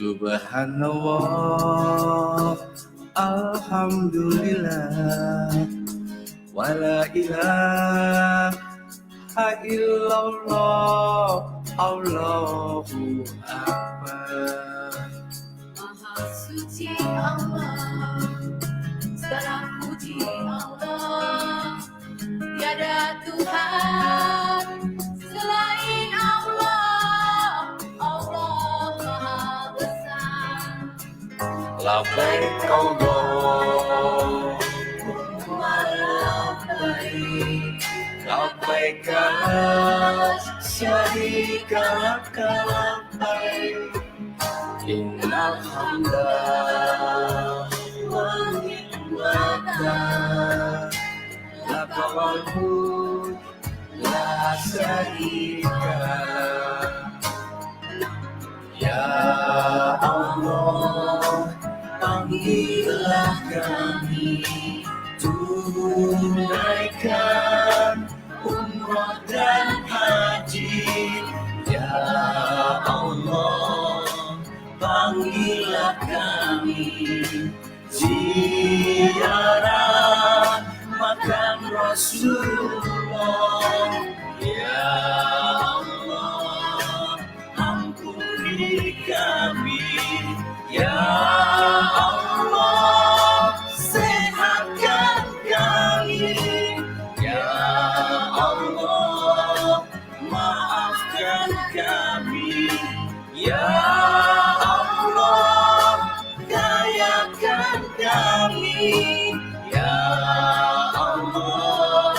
Subhanallah, Alhamdulillah, wala ilaha illallah, Allahu Akbar. Maha suci Allah, segala puji Allah, tiada Tuhan selain Allah, Allah Maha Besar. Labbaik Allahumma labbaik, labbaik la syarika laka labbaik, innal hamda wan ni'mata laka wal mulk la syarika lak. Ya Allah, panggillah kami, tunaikan umrah dan haji. Ya Allah, panggillah kami, ziarah makam Rasulullah. Ya Allah, ampuni kami. Ya Allah, sehatkan kami. Ya Allah, maafkan kami. Ya Allah, kayakan kami. Ya Allah,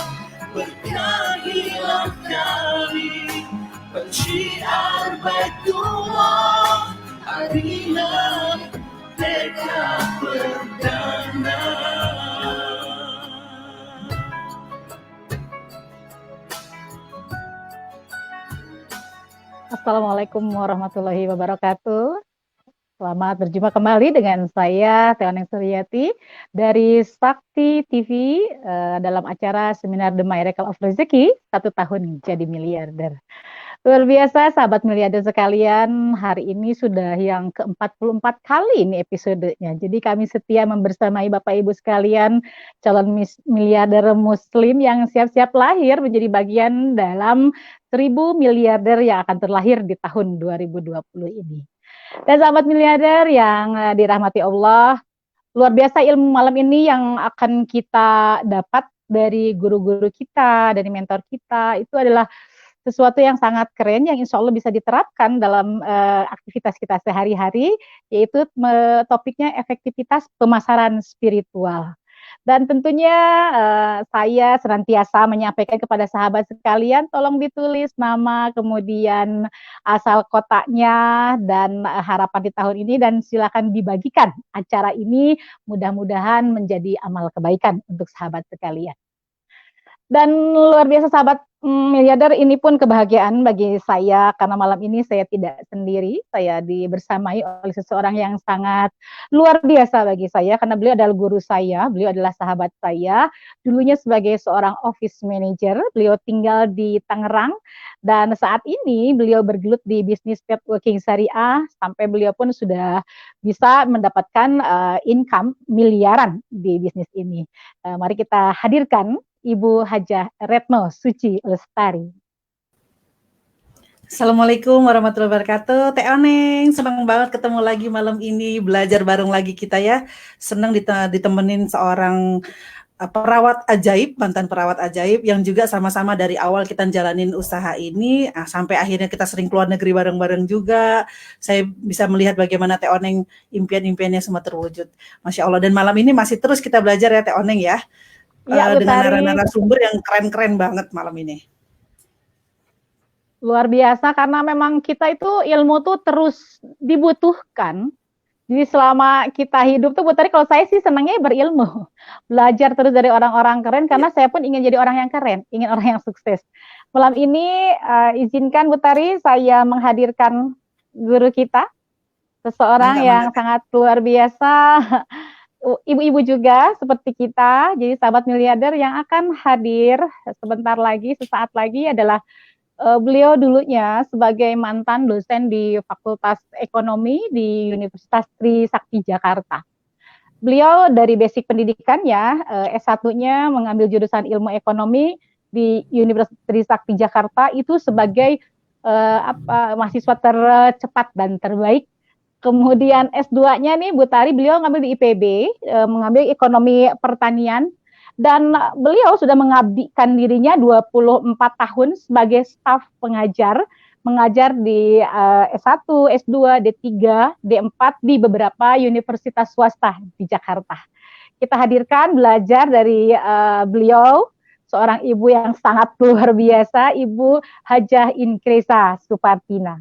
berkahilah kami. Pensyiar Baitullah, Arina Merdeka Perdana. Assalamualaikum warahmatullahi wabarakatuh. Selamat berjumpa kembali dengan saya Teoneng Suryati dari Sakti TV dalam acara seminar The Miracle of Rezeki 1 tahun jadi miliarder. Luar biasa sahabat miliarder sekalian, hari ini sudah yang ke-44 kali ini episodenya. Jadi kami setia membersamai Bapak Ibu sekalian calon miliarder muslim yang siap-siap lahir menjadi bagian dalam 1000 miliarder yang akan terlahir di tahun 2020 ini. Dan sahabat miliarder yang dirahmati Allah, luar biasa ilmu malam ini yang akan kita dapat dari guru-guru kita, dari mentor kita, itu adalah sesuatu yang sangat keren yang insya Allah bisa diterapkan dalam aktivitas kita sehari-hari, yaitu topiknya efektivitas pemasaran spiritual. Dan tentunya saya senantiasa menyampaikan kepada sahabat sekalian, tolong ditulis nama, kemudian asal kotanya, dan harapan di tahun ini, dan silakan dibagikan acara ini, mudah-mudahan menjadi amal kebaikan untuk sahabat sekalian. Dan luar biasa sahabat miliarder, ini pun kebahagiaan bagi saya karena malam ini saya tidak sendiri, saya dibersamai oleh seseorang yang sangat luar biasa bagi saya karena beliau adalah guru saya, beliau adalah sahabat saya, dulunya sebagai seorang office manager, beliau tinggal di Tangerang dan saat ini beliau bergelut di bisnis networking syariah sampai beliau pun sudah bisa mendapatkan income miliaran di bisnis ini. Mari kita hadirkan Ibu Hajah Retno Suci Lestari. Assalamualaikum warahmatullahi wabarakatuh. Teh Oneng, senang banget ketemu lagi malam ini, belajar bareng lagi kita ya. Senang ditemenin seorang perawat ajaib, mantan perawat ajaib yang juga sama-sama dari awal kita jalanin usaha ini sampai akhirnya kita sering keluar negeri bareng-bareng juga. Saya bisa melihat bagaimana Teh Oneng impian-impiannya semua terwujud. Masya Allah. Dan malam ini masih terus kita belajar ya Teh Oneng ya. Ya, dengan narasumber yang keren-keren banget malam ini. Luar biasa karena memang kita itu ilmu tuh terus dibutuhkan. Jadi selama kita hidup tuh, Bu Tari, kalau saya sih senangnya berilmu. Belajar terus dari orang-orang keren karena saya pun ingin jadi orang yang keren, ingin orang yang sukses. Malam ini izinkan Bu Tari saya menghadirkan guru kita, seseorang yang sangat luar biasa. Ibu-ibu juga seperti kita, jadi sahabat miliarder yang akan hadir sebentar lagi, sesaat lagi adalah Beliau dulunya sebagai mantan dosen di Fakultas Ekonomi di Universitas Trisakti Jakarta. Beliau dari basic pendidikannya S1-nya mengambil jurusan ilmu ekonomi di Universitas Trisakti Jakarta itu sebagai mahasiswa tercepat dan terbaik. Kemudian S2-nya nih Bu Tari beliau ngambil di IPB, mengambil ekonomi pertanian, dan beliau sudah mengabdikan dirinya 24 tahun sebagai staf pengajar, mengajar di S1, S2, D3, D4 di beberapa universitas swasta di Jakarta. Kita hadirkan belajar dari beliau, seorang ibu yang sangat luar biasa, Ibu Hajah Inkresa Supartina.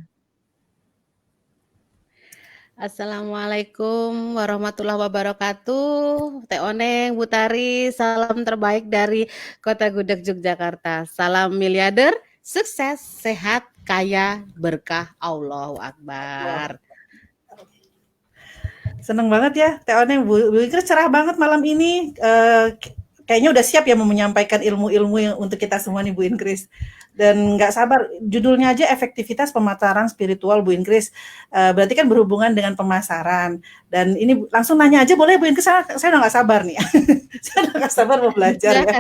Assalamualaikum warahmatullahi wabarakatuh. Teh Oneng, Bu Tari, salam terbaik dari Kota Gudeg, Yogyakarta. Salam miliarder, sukses, sehat, kaya, berkah, Allahu Akbar. Seneng banget ya Teh Oneng, Bu Ingkris cerah banget malam ini. Kayaknya udah siap ya mau menyampaikan ilmu-ilmu yang untuk kita semua nih Bu Ingkris. Dan nggak sabar, judulnya aja efektivitas pemasaran spiritual Bu Ingkris. Berarti kan berhubungan dengan pemasaran. Dan ini langsung nanya aja boleh Bu Ingkris, saya udah nggak sabar nih. Saya udah nggak sabar mau belajar ya.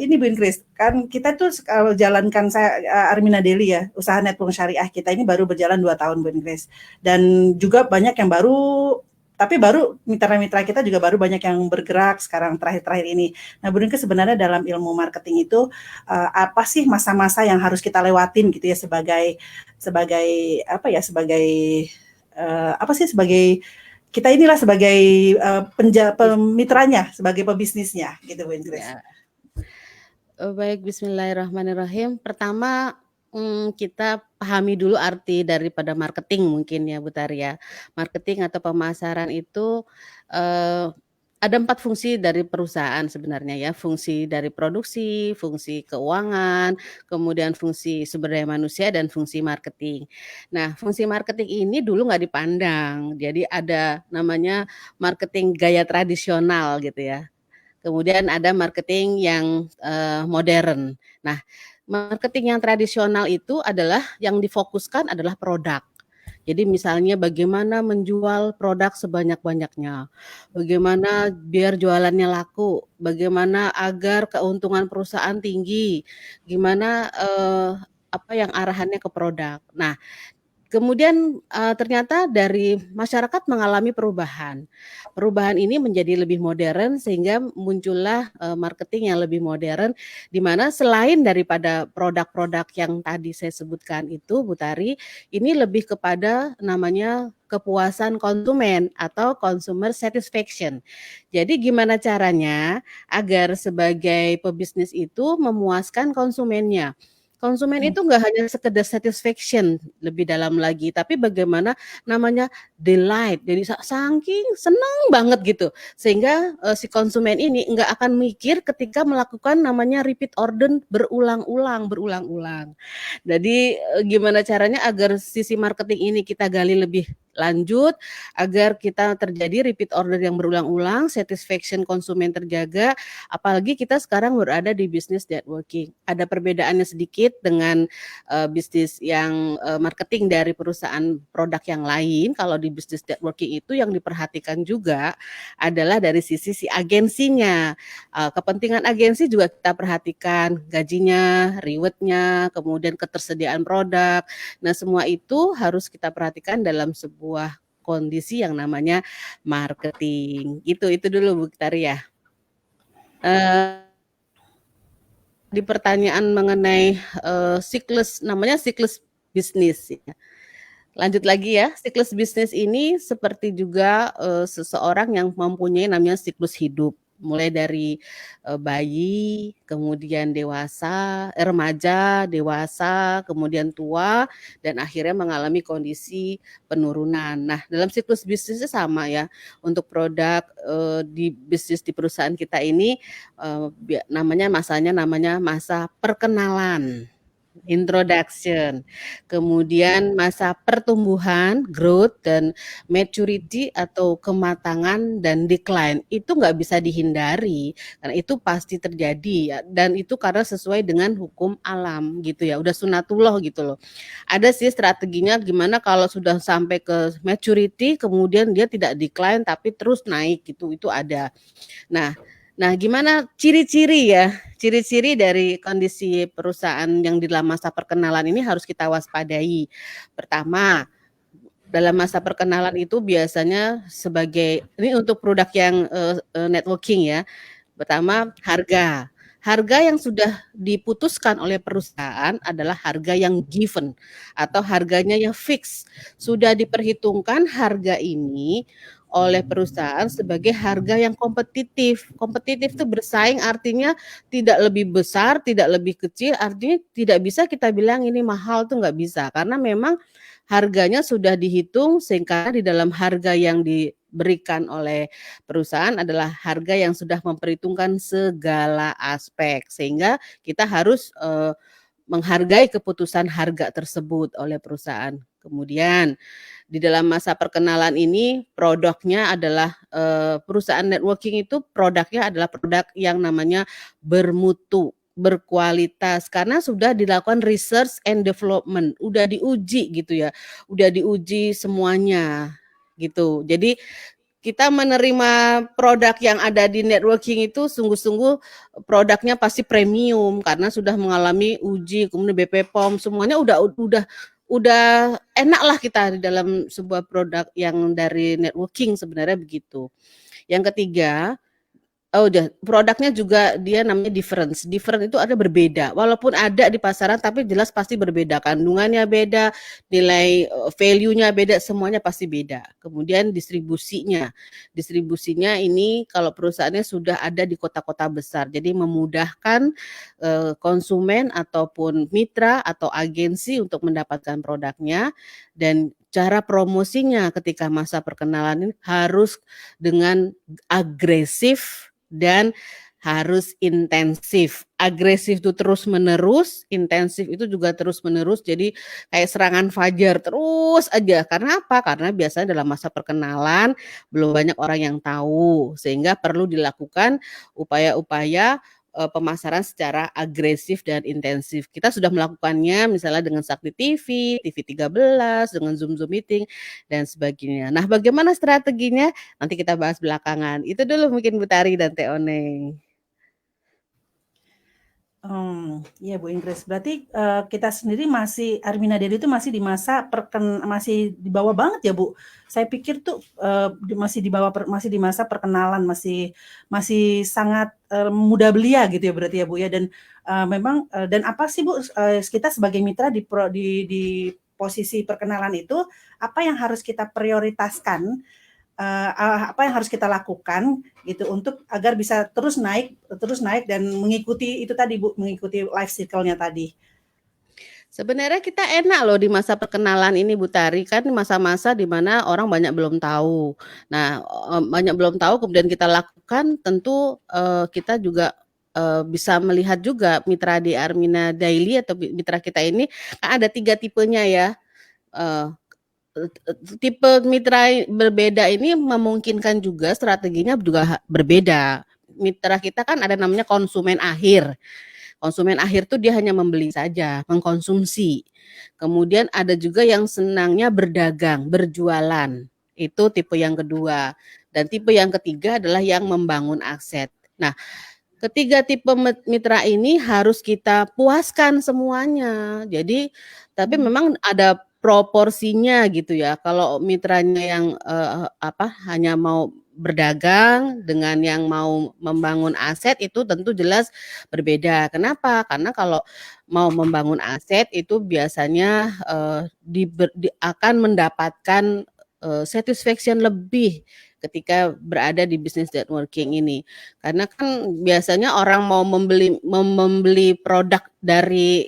Ini Bu Ingkris, kan kita tuh kalau jalankan saya Armina Deli ya, usaha network syariah kita ini baru berjalan 2 tahun Bu Ingkris. Dan juga banyak yang baru, tapi baru mitra-mitra kita juga baru banyak yang bergerak sekarang terakhir-terakhir ini. Nah, Bu Ingkris sebenarnya dalam ilmu marketing itu apa sih masa-masa yang harus kita lewatin gitu ya sebagai kita inilah sebagai pemitranya, sebagai pebisnisnya gitu Bu Ingkris. Ya. Baik, bismillahirrahmanirrahim. Pertama, kita pahami dulu arti daripada marketing mungkin ya Bu Tari ya. Marketing atau pemasaran itu ada 4 fungsi dari perusahaan sebenarnya ya. Fungsi dari produksi, fungsi keuangan, kemudian fungsi sumber daya manusia, dan fungsi marketing. Nah, fungsi marketing ini dulu nggak dipandang. Jadi ada namanya marketing gaya tradisional gitu ya. Kemudian ada marketing yang modern. Nah, marketing yang tradisional itu adalah yang difokuskan adalah produk. Jadi misalnya bagaimana menjual produk sebanyak-banyaknya, bagaimana biar jualannya laku, bagaimana agar keuntungan perusahaan tinggi, gimana apa yang arahannya ke produk. Nah, kemudian ternyata dari masyarakat mengalami perubahan. Perubahan ini menjadi lebih modern sehingga muncullah marketing yang lebih modern, di mana selain daripada produk-produk yang tadi saya sebutkan itu Bu Tari, ini lebih kepada namanya kepuasan konsumen atau consumer satisfaction. Jadi gimana caranya agar sebagai pebisnis itu memuaskan konsumennya. Konsumen itu nggak hanya sekedar satisfaction lebih dalam lagi, tapi bagaimana namanya delight. Jadi saking senang banget gitu, sehingga si konsumen ini nggak akan mikir ketika melakukan namanya repeat order berulang-ulang. Jadi gimana caranya agar sisi marketing ini kita gali lebih lanjut agar kita terjadi repeat order yang berulang-ulang, satisfaction konsumen terjaga, apalagi kita sekarang berada di bisnis networking. Ada perbedaannya sedikit dengan bisnis yang marketing dari perusahaan produk yang lain. Kalau di bisnis networking itu yang diperhatikan juga adalah dari sisi si agensinya. Kepentingan agensi juga kita perhatikan, gajinya, rewardnya, kemudian ketersediaan produk. Nah, semua itu harus kita perhatikan dalam sebuah kondisi yang namanya marketing. Itu dulu Bu Tari ya. Di pertanyaan mengenai siklus, namanya siklus bisnis ya. Lanjut lagi ya, siklus bisnis ini seperti juga seseorang yang mempunyai namanya siklus hidup. Mulai dari bayi, kemudian dewasa, remaja, dewasa, kemudian tua, dan akhirnya mengalami kondisi penurunan. Nah, dalam siklus bisnisnya sama ya. Untuk produk di bisnis di perusahaan kita ini namanya masanya masa perkenalan. introduction. Kemudian masa pertumbuhan, growth, dan maturity atau kematangan dan decline. Itu nggak bisa dihindari, karena itu pasti terjadi ya. Dan itu karena sesuai dengan hukum alam gitu ya, udah sunatullah gitu loh. Ada sih strateginya gimana kalau sudah sampai ke maturity, kemudian dia tidak decline tapi terus naik gitu, itu ada. Nah, gimana ciri-ciri ya? Ciri-ciri dari kondisi perusahaan yang di dalam masa perkenalan ini harus kita waspadai. Pertama, dalam masa perkenalan itu biasanya sebagai ini untuk produk yang networking ya. Pertama, harga. Harga yang sudah diputuskan oleh perusahaan adalah harga yang given atau harganya yang fix. Sudah diperhitungkan harga ini oleh perusahaan sebagai harga yang kompetitif. Kompetitif itu bersaing artinya tidak lebih besar, tidak lebih kecil, artinya tidak bisa kita bilang ini mahal tuh nggak bisa. Karena memang harganya sudah dihitung sehingga di dalam harga yang diberikan oleh perusahaan adalah harga yang sudah memperhitungkan segala aspek. Sehingga kita harus menghargai keputusan harga tersebut oleh perusahaan. Kemudian di dalam masa perkenalan ini produknya adalah perusahaan networking itu produknya adalah produk yang namanya bermutu, berkualitas karena sudah dilakukan research and development, udah diuji gitu ya, udah diuji semuanya gitu. Jadi kita menerima produk yang ada di networking itu sungguh-sungguh produknya pasti premium karena sudah mengalami uji, kemudian BPOM semuanya udah enak lah kita di dalam sebuah produk yang dari networking sebenarnya begitu. Yang ketiga, udah produknya juga dia namanya difference. Different itu ada berbeda. Walaupun ada di pasaran tapi jelas pasti berbeda. Kandungannya beda, nilai value-nya beda, semuanya pasti beda. Kemudian distribusinya. Distribusinya ini kalau perusahaannya sudah ada di kota-kota besar. Jadi memudahkan konsumen ataupun mitra atau agensi untuk mendapatkan produknya dan cara promosinya ketika masa perkenalan ini harus dengan agresif dan harus intensif. Agresif itu terus menerus, intensif itu juga terus menerus. Jadi kayak serangan fajar terus aja. Karena apa? Karena biasanya dalam masa perkenalan belum banyak orang yang tahu, sehingga perlu dilakukan upaya-upaya pemasaran secara agresif dan intensif. Kita sudah melakukannya misalnya dengan Sakti TV, TV 13, dengan Zoom Meeting dan sebagainya. Nah, bagaimana strateginya? Nanti kita bahas belakangan. Itu dulu mungkin Bu Tari dan Teh Oneng. Iya Bu Ingris. Berarti kita sendiri masih Armina Deli itu masih di masa masih di bawah banget ya Bu. Saya pikir tuh masih di bawah masih di masa perkenalan, masih sangat muda belia gitu ya berarti ya Bu ya. Dan memang dan apa sih Bu kita sebagai mitra di posisi perkenalan itu apa yang harus kita prioritaskan? Apa yang harus kita lakukan gitu untuk agar bisa terus naik dan mengikuti itu tadi Bu, mengikuti life cycle-nya tadi. Sebenarnya kita enak loh di masa perkenalan ini Bu Tari, kan masa-masa di mana orang banyak belum tahu. Nah, banyak belum tahu kemudian kita lakukan, tentu kita juga bisa melihat juga mitra di Armina Daily atau mitra kita ini kan ada 3 tipenya ya. Tipe mitra berbeda ini memungkinkan juga strateginya juga berbeda. Mitra kita kan ada namanya konsumen akhir. Konsumen akhir tuh dia hanya membeli saja, mengkonsumsi. Kemudian ada juga yang senangnya berdagang, berjualan. Itu tipe yang kedua. Dan tipe yang ketiga adalah yang membangun aset. Nah, ketiga tipe mitra ini harus kita puaskan semuanya. Jadi, tapi memang ada proporsinya gitu ya. Kalau mitranya yang hanya mau berdagang dengan yang mau membangun aset itu tentu jelas berbeda. Kenapa? Karena kalau mau membangun aset itu biasanya akan mendapatkan satisfaction lebih ketika berada di business networking ini. Karena kan biasanya orang mau membeli produk dari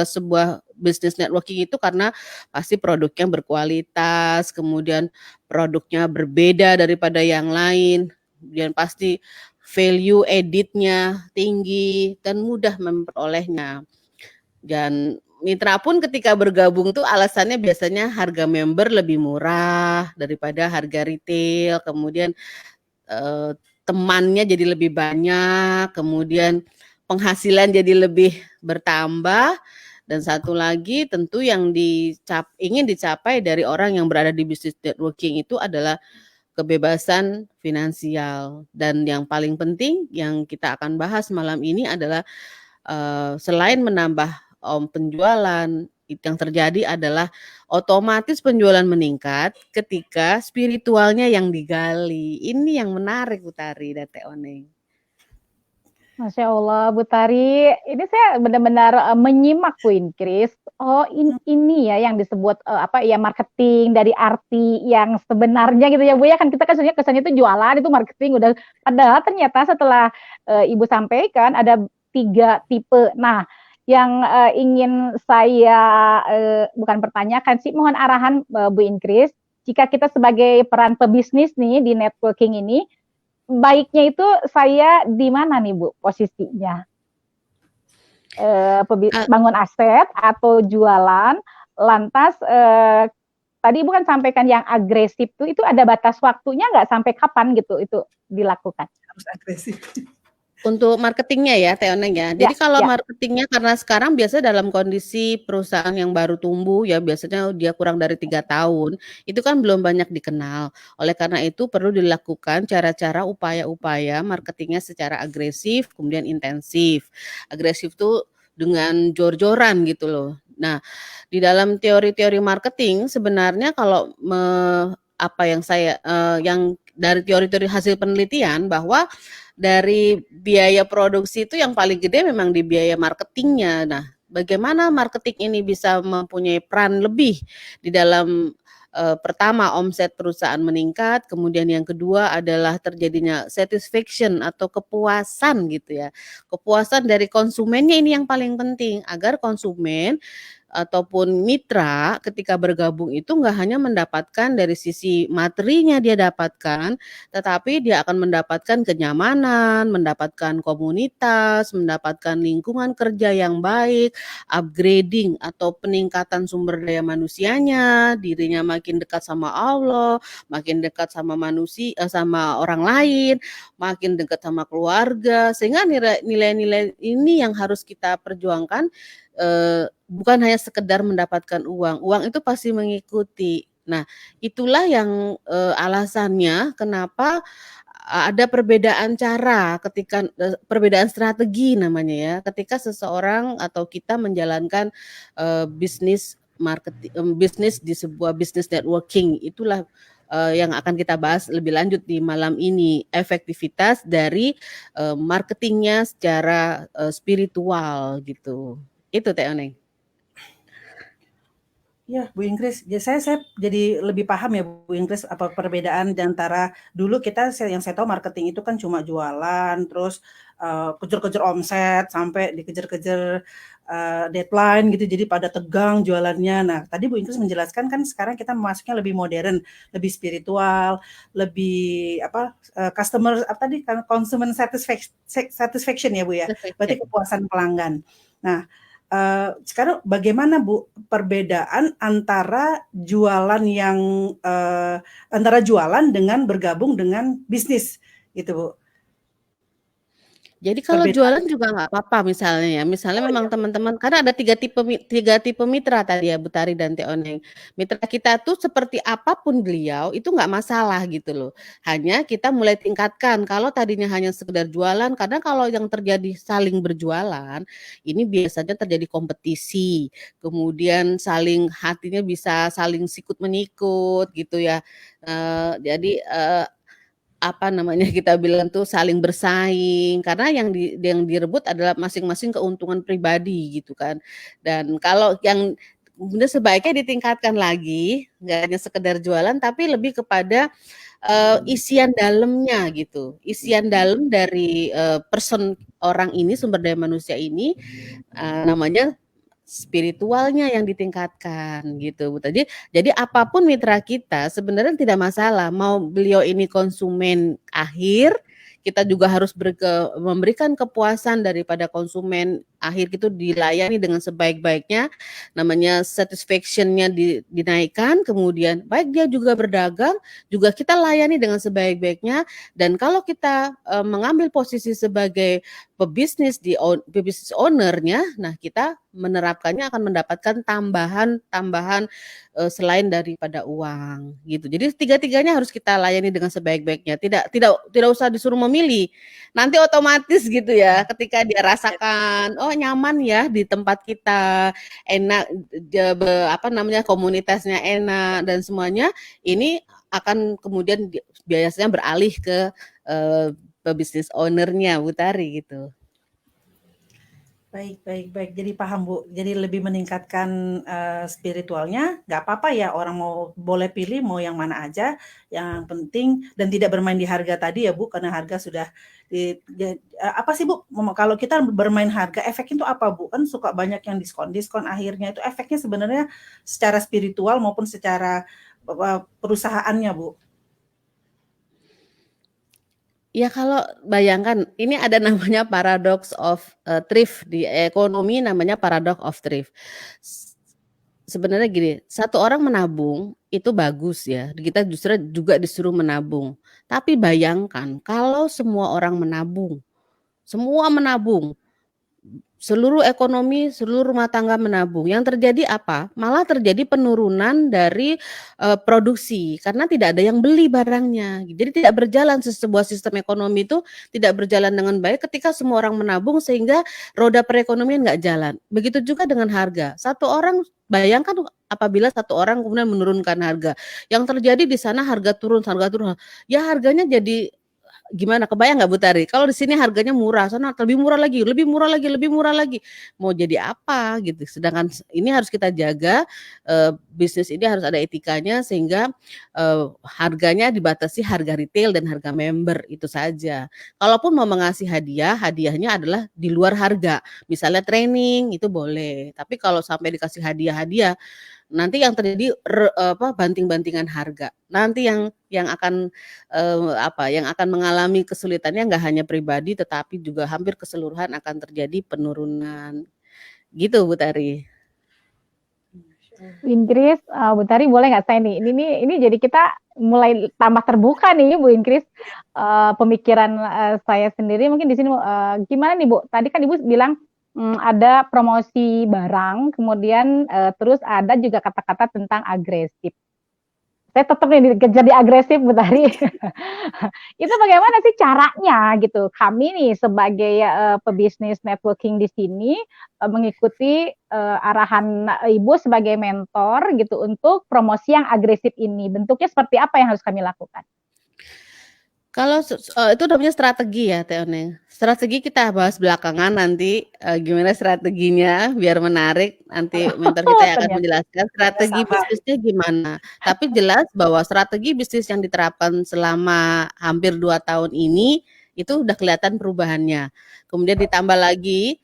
sebuah business networking itu karena pasti produknya berkualitas, kemudian produknya berbeda daripada yang lain, dan pasti value added-nya tinggi dan mudah memperolehnya. Dan mitra pun ketika bergabung tuh alasannya biasanya harga member lebih murah daripada harga retail, kemudian temannya jadi lebih banyak, kemudian penghasilan jadi lebih bertambah, dan satu lagi tentu yang ingin dicapai dari orang yang berada di business networking itu adalah kebebasan finansial. Dan yang paling penting yang kita akan bahas malam ini adalah selain menambah penjualan, yang terjadi adalah otomatis penjualan meningkat ketika spiritualnya yang digali. Ini yang menarik Bu Tari dan Teh Oneng. Masya Allah, Bu Tari, ini saya benar-benar menyimak Bu Inkris. Oh, ini ya yang disebut marketing dari arti yang sebenarnya gitu ya Bu ya. Kan kita kan sebenarnya kesannya itu jualan, itu marketing udah. Padahal ternyata setelah Ibu sampaikan ada 3 tipe. Nah, yang ingin saya bukan pertanyakan sih, mohon arahan Bu Inkris. Jika kita sebagai peran pebisnis nih di networking ini, baiknya itu saya di mana nih Bu posisinya? Bangun aset atau jualan, lantas tadi Ibu kan sampaikan yang agresif tuh, itu ada batas waktunya nggak, sampai kapan gitu itu dilakukan? Harus agresif. Untuk marketingnya ya Teh Oneng ya. Jadi kalau marketingnya, karena sekarang biasa dalam kondisi perusahaan yang baru tumbuh ya, biasanya dia kurang dari 3 tahun, itu kan belum banyak dikenal. Oleh karena itu perlu dilakukan cara-cara, upaya-upaya marketingnya secara agresif, kemudian intensif. Agresif tuh dengan jor-joran gitu loh. Nah, di dalam teori-teori marketing sebenarnya kalau yang dari teori-teori hasil penelitian bahwa dari biaya produksi itu yang paling gede memang di biaya marketingnya. Nah, bagaimana marketing ini bisa mempunyai peran lebih di dalam pertama omset perusahaan meningkat, kemudian yang kedua adalah terjadinya satisfaction atau kepuasan gitu ya. Kepuasan dari konsumennya ini yang paling penting, agar konsumen ataupun mitra ketika bergabung itu nggak hanya mendapatkan dari sisi materinya dia dapatkan, tetapi dia akan mendapatkan kenyamanan, mendapatkan komunitas, mendapatkan lingkungan kerja yang baik, upgrading atau peningkatan sumber daya manusianya, dirinya makin dekat sama Allah, makin dekat sama manusia, sama orang lain, makin dekat sama keluarga, sehingga nilai-nilai ini yang harus kita perjuangkan. Bukan hanya sekedar mendapatkan uang itu pasti mengikuti. Nah, itulah yang alasannya kenapa ada perbedaan cara ketika perbedaan strategi namanya ya, ketika seseorang atau kita menjalankan bisnis marketing, bisnis di sebuah bisnis networking. Itulah yang akan kita bahas lebih lanjut di malam ini, efektivitas dari marketingnya secara spiritual gitu. Itu Teh Oneng. Ya, Bu Inkris, ya saya jadi lebih paham ya Bu Inkris apa perbedaan di antara dulu yang saya tahu marketing itu kan cuma jualan, terus kejar-kejar omset sampai dikejar-kejar deadline gitu, jadi pada tegang jualannya. Nah, tadi Bu Inkris menjelaskan kan sekarang kita masuknya lebih modern, lebih spiritual, lebih customer tadi kan consumer satisfaction ya Bu ya, berarti kepuasan pelanggan. Nah, sekarang bagaimana Bu perbedaan antara jualan dengan bergabung dengan bisnis gitu Bu? Jadi kalau jualan juga nggak apa-apa misalnya ya. Misalnya memang teman-teman, karena ada tiga tipe mitra tadi ya Bu Tari dan Teh Oneng. Mitra kita tuh seperti apapun beliau itu nggak masalah gitu loh. Hanya kita mulai tingkatkan. Kalau tadinya hanya sekedar jualan, karena kalau yang terjadi saling berjualan, ini biasanya terjadi kompetisi. Kemudian hatinya bisa saling sikut menyikut gitu ya. Jadi kita bilang tuh saling bersaing, karena yang direbut adalah masing-masing keuntungan pribadi gitu kan. Dan kalau yang kemudian sebaiknya ditingkatkan lagi, nggak hanya sekedar jualan tapi lebih kepada isian dalamnya gitu. Isian dalam dari person orang ini, sumber daya manusia ini, namanya spiritualnya yang ditingkatkan gitu Bu. Jadi apapun mitra kita sebenarnya tidak masalah, mau beliau ini konsumen akhir, kita juga harus memberikan kepuasan daripada konsumen akhir itu dilayani dengan sebaik-baiknya, namanya satisfaction-nya dinaikkan, kemudian baik dia juga berdagang, juga kita layani dengan sebaik-baiknya. Dan kalau kita mengambil posisi sebagai pebisnis owner-nya, nah kita menerapkannya akan mendapatkan tambahan selain daripada uang gitu. Jadi tiga-tiganya harus kita layani dengan sebaik-baiknya. Tidak usah disuruh memilih. Nanti otomatis gitu ya, ketika dia rasakan oh nyaman ya di tempat kita, enak komunitasnya enak dan semuanya, ini akan kemudian biasanya beralih ke pebisnis owner-nya Bu Tari gitu. Baik. Jadi paham Bu. Jadi lebih meningkatkan spiritualnya. Nggak apa-apa ya orang mau boleh pilih mau yang mana aja. Yang penting dan tidak bermain di harga tadi ya Bu. Karena harga sudah apa sih Bu? Kalau kita bermain harga efeknya itu apa Bu? Kan suka banyak yang diskon akhirnya itu efeknya sebenarnya secara spiritual maupun secara perusahaannya Bu. Ya kalau bayangkan ini ada namanya paradox of thrift di ekonomi, namanya paradox of thrift. Sebenarnya gini, satu orang menabung itu bagus ya, kita justru juga disuruh menabung. Tapi bayangkan kalau semua orang menabung, seluruh ekonomi, seluruh rumah tangga menabung. Yang terjadi apa? Malah terjadi penurunan dari produksi karena tidak ada yang beli barangnya. Jadi tidak berjalan sebuah sistem ekonomi itu tidak berjalan dengan baik ketika semua orang menabung sehingga roda perekonomian nggak jalan. Begitu juga dengan harga. Satu orang bayangkan apabila satu orang kemudian menurunkan harga. Yang terjadi di sana harga turun. Ya harganya jadi gimana, kebayang nggak Bu Tari? Kalau di sini harganya murah, sana lebih murah lagi. Mau jadi apa gitu. Sedangkan ini harus kita jaga, bisnis ini harus ada etikanya sehingga harganya dibatasi harga retail dan harga member itu saja. Kalaupun mau mengasih hadiah, hadiahnya adalah di luar harga. Misalnya training itu boleh. Tapi kalau sampai dikasih hadiah-hadiah, nanti yang terjadi banting-bantingan harga. Nanti yang akan mengalami kesulitannya nggak hanya pribadi tetapi juga hampir keseluruhan akan terjadi penurunan. Gitu Bu Tari. Bu Inggris, Bu Tari boleh nggak saya nih? Ini jadi kita mulai tambah terbuka nih Bu Inggris. Pemikiran saya sendiri mungkin di sini gimana nih Bu? Tadi kan Ibu bilang ada promosi barang, kemudian terus ada juga kata-kata tentang agresif. Saya tetap nih jadi agresif Bu Tari. Itu bagaimana sih caranya gitu? Kami nih sebagai pebisnis networking di sini mengikuti arahan Ibu sebagai mentor gitu untuk promosi yang agresif ini. Bentuknya seperti apa yang harus kami lakukan? Kalau itu namanya strategi ya Teh Oneng. Strategi kita bahas belakangan nanti gimana strateginya biar menarik. Nanti mentor kita yang akan menjelaskan strategi bisnisnya gimana. Tapi jelas bahwa strategi bisnis yang diterapkan selama hampir 2 tahun ini itu udah kelihatan perubahannya. Kemudian ditambah lagi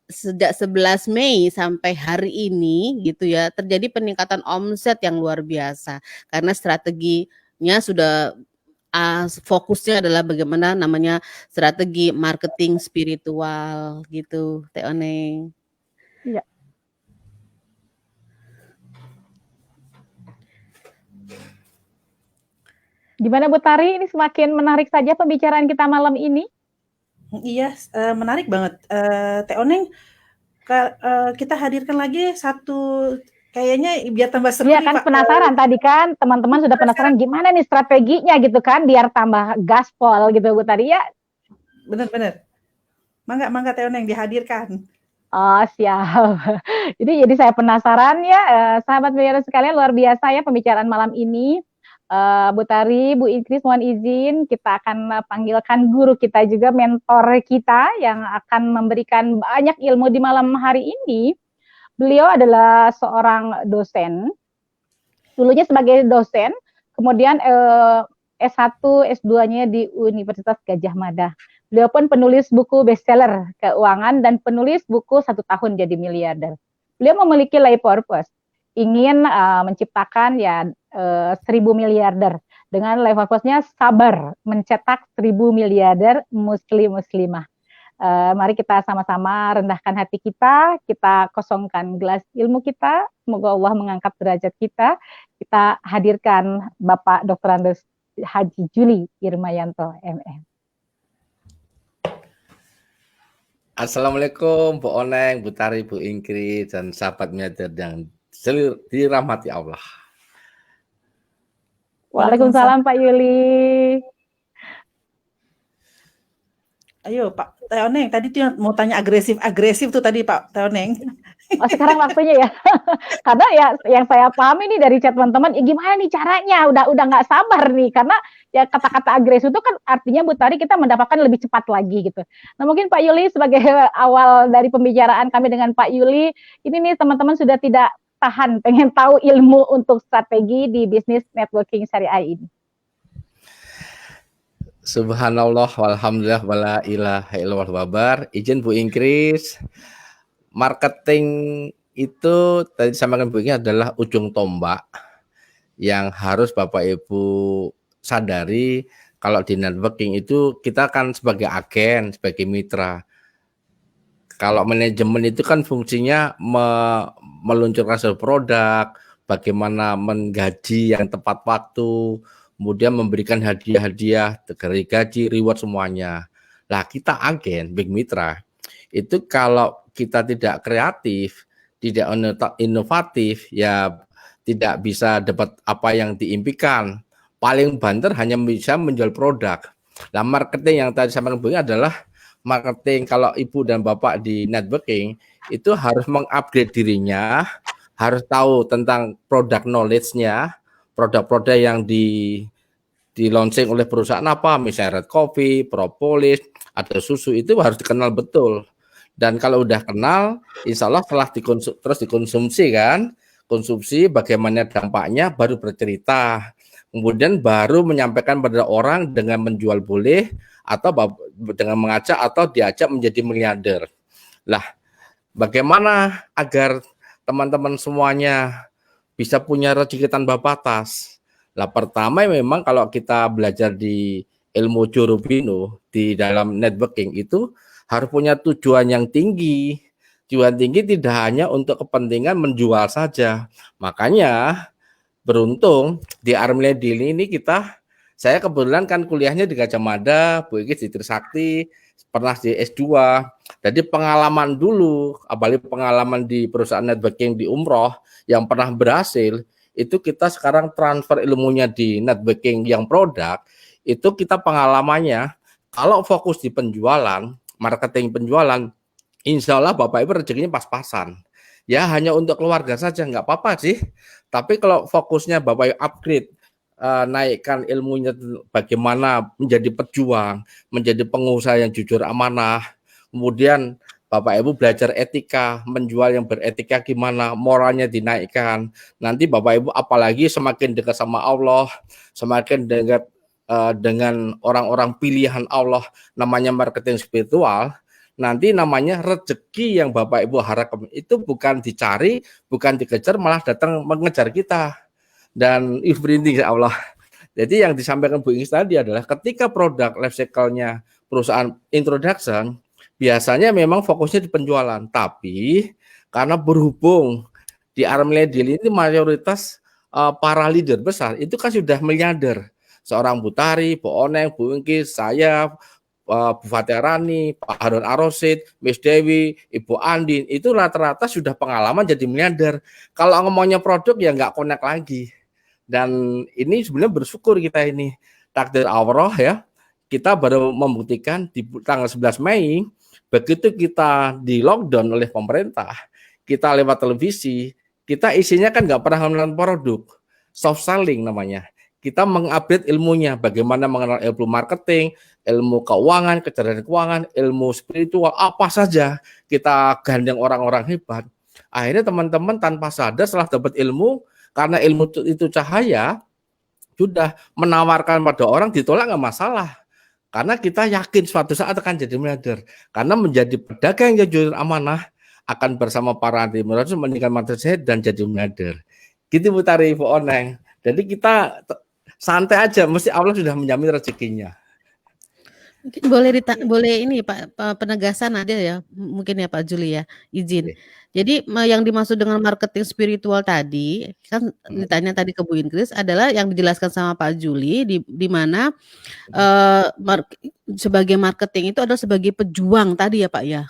sejak 11 Mei sampai hari ini gitu ya terjadi peningkatan omset yang luar biasa karena strateginya sudah fokusnya adalah bagaimana namanya strategi marketing spiritual gitu, Teh Oneng. Iya. Gimana Bu Tari? Ini semakin menarik saja pembicaraan kita malam ini. Iya, menarik banget. Teh Oneng, kita hadirkan lagi satu. Kayaknya biar tambah seru nih kan Pak. Penasaran tadi kan teman-teman sudah penasaran gimana nih strateginya gitu kan biar tambah gaspol gitu Bu tadi ya. Benar. Mangga Teh Oneng dihadirkan. Oh siap. Jadi saya penasaran ya sahabat pendengar sekalian, luar biasa ya pembicaraan malam ini. Bu Tari, Bu Inggris mohon izin kita akan panggilkan guru kita juga, mentor kita yang akan memberikan banyak ilmu di malam hari ini. Beliau adalah seorang dosen, dulunya sebagai dosen, kemudian S1, S2-nya di Universitas Gadjah Mada. Beliau pun penulis buku bestseller keuangan dan penulis buku 1 tahun jadi miliarder. Beliau memiliki life purpose, ingin menciptakan 1000 miliarder. Dengan life purpose-nya sabar mencetak 1000 miliarder muslim-muslimah. Mari kita sama-sama rendahkan hati kita, kita kosongkan gelas ilmu kita, semoga Allah mengangkat derajat kita. Kita hadirkan Bapak Dr. Andes Haji Juli Irmayanto, MM. Assalamualaikum Bu Oneng, Bu Tari, Bu Ingrid, dan sahabat Miader yang dirahmati Allah. Waalaikumsalam Pak Yuli. Ayo Pak Teoneng, tadi tuh mau tanya agresif tuh tadi Pak Teoneng. Oh, sekarang waktunya ya. Karena ya yang saya pahami nih dari chat teman-teman, ya gimana nih caranya? Udah nggak sabar nih, karena ya kata-kata agresif itu kan artinya Bu Tari kita mendapatkan lebih cepat lagi gitu. Nah mungkin Pak Yuli sebagai awal dari pembicaraan kami dengan Pak Yuli, ini nih teman-teman sudah tidak tahan, pengen tahu ilmu untuk strategi di bisnis networking syariah ini. Subhanallah, walhamdulillah, wala ilaha illallah wabar. Izin Bu Ingrid, marketing itu tadi disampaikan Bu Ingrid adalah ujung tombak yang harus Bapak Ibu sadari. Kalau di networking itu kita kan sebagai agen, sebagai mitra. Kalau manajemen itu kan fungsinya meluncurkan sebuah produk, bagaimana menggaji yang tepat waktu, kemudian memberikan hadiah-hadiah, gaji, reward semuanya. Lah kita agen, big mitra, itu kalau kita tidak kreatif, tidak inovatif, ya tidak bisa dapat apa yang diimpikan. Paling banter hanya bisa menjual produk. Nah marketing yang tadi saya sampaikan adalah marketing. Kalau Ibu dan Bapak di networking itu harus mengupgrade dirinya, harus tahu tentang produk knowledge-nya, produk-produk yang di launching oleh perusahaan apa, misalnya Red Coffee, Propolis, ada susu, itu harus dikenal betul. Dan kalau udah kenal, insya Allah setelah terus dikonsumsi kan, konsumsi bagaimana dampaknya, baru bercerita. Kemudian baru menyampaikan pada orang dengan menjual boleh, atau dengan mengajak atau diajak menjadi miliarder. Lah, bagaimana agar teman-teman semuanya bisa punya rezeki tanpa batas? Lah pertama memang kalau kita belajar di ilmu Jurubino di dalam networking itu harus punya tujuan yang tinggi. Tujuan tinggi tidak hanya untuk kepentingan menjual saja. Makanya beruntung di Armile Daily ini saya kebetulan kan kuliahnya di Gajah Mada, Bu Iki di Trisakti, pernah di S2. Jadi pengalaman dulu, apalagi pengalaman di perusahaan networking di Umroh yang pernah berhasil, itu kita sekarang transfer ilmunya di networking yang produk, itu kita pengalamannya, kalau fokus di penjualan, marketing penjualan, insya Allah Bapak Ibu rezekinya pas-pasan. Ya hanya untuk keluarga saja, nggak apa-apa sih. Tapi kalau fokusnya Bapak Ibu upgrade, naikkan ilmunya bagaimana menjadi pejuang, menjadi pengusaha yang jujur amanah, kemudian Bapak Ibu belajar etika, menjual yang beretika gimana, moralnya dinaikkan. Nanti Bapak Ibu apalagi semakin dekat sama Allah, semakin dekat dengan orang-orang pilihan Allah, namanya marketing spiritual, nanti namanya rezeki yang Bapak Ibu harapkan itu bukan dicari, bukan dikejar, malah datang mengejar kita. Dan if berhenti insya Allah. Jadi yang disampaikan Bu Ingrid tadi adalah ketika produk life cycle-nya perusahaan introduction, biasanya memang fokusnya di penjualan, tapi karena berhubung di Armile Daily ini mayoritas para leader besar itu kan sudah miliarder. Seorang Bu Tari, Bu Oneng, Bu Ingrid, saya, Bu Fatihani, Pak Harun Arosid, Miss Dewi, Ibu Andin, itu rata-rata sudah pengalaman jadi miliarder. Kalau ngomongnya produk ya nggak connect lagi. Dan ini sebenarnya bersyukur kita ini takdir Allah ya. Kita baru membuktikan di tanggal 11 Mei, begitu kita di lockdown oleh pemerintah, kita lewat televisi, kita isinya kan nggak pernah mengenal produk, soft selling namanya. Kita mengupdate ilmunya, bagaimana mengenal ilmu marketing, ilmu keuangan, kecerdasan keuangan, ilmu spiritual, apa saja kita gandeng orang-orang hebat. Akhirnya teman-teman tanpa sadar setelah dapat ilmu, karena ilmu itu cahaya, sudah menawarkan pada orang ditolak nggak masalah. Karena kita yakin suatu saat akan jadi miliarder. Karena menjadi pedagang yang jujur amanah akan bersama para demokrasi meninggalkan materi dan jadi miliarder. Gitu Bu Tari, Bu Oneng. Jadi kita santai aja, mesti Allah sudah menjamin rezekinya. Mungkin boleh boleh ini Pak, penegasan ada ya, mungkin ya Pak Juli ya, izin. Oke. Jadi yang dimaksud dengan marketing spiritual tadi, kan Mhm. ditanya tadi ke Bu Inggris adalah yang dijelaskan sama Pak Juli di mana, Mhm. sebagai marketing itu adalah sebagai pejuang tadi ya Pak ya?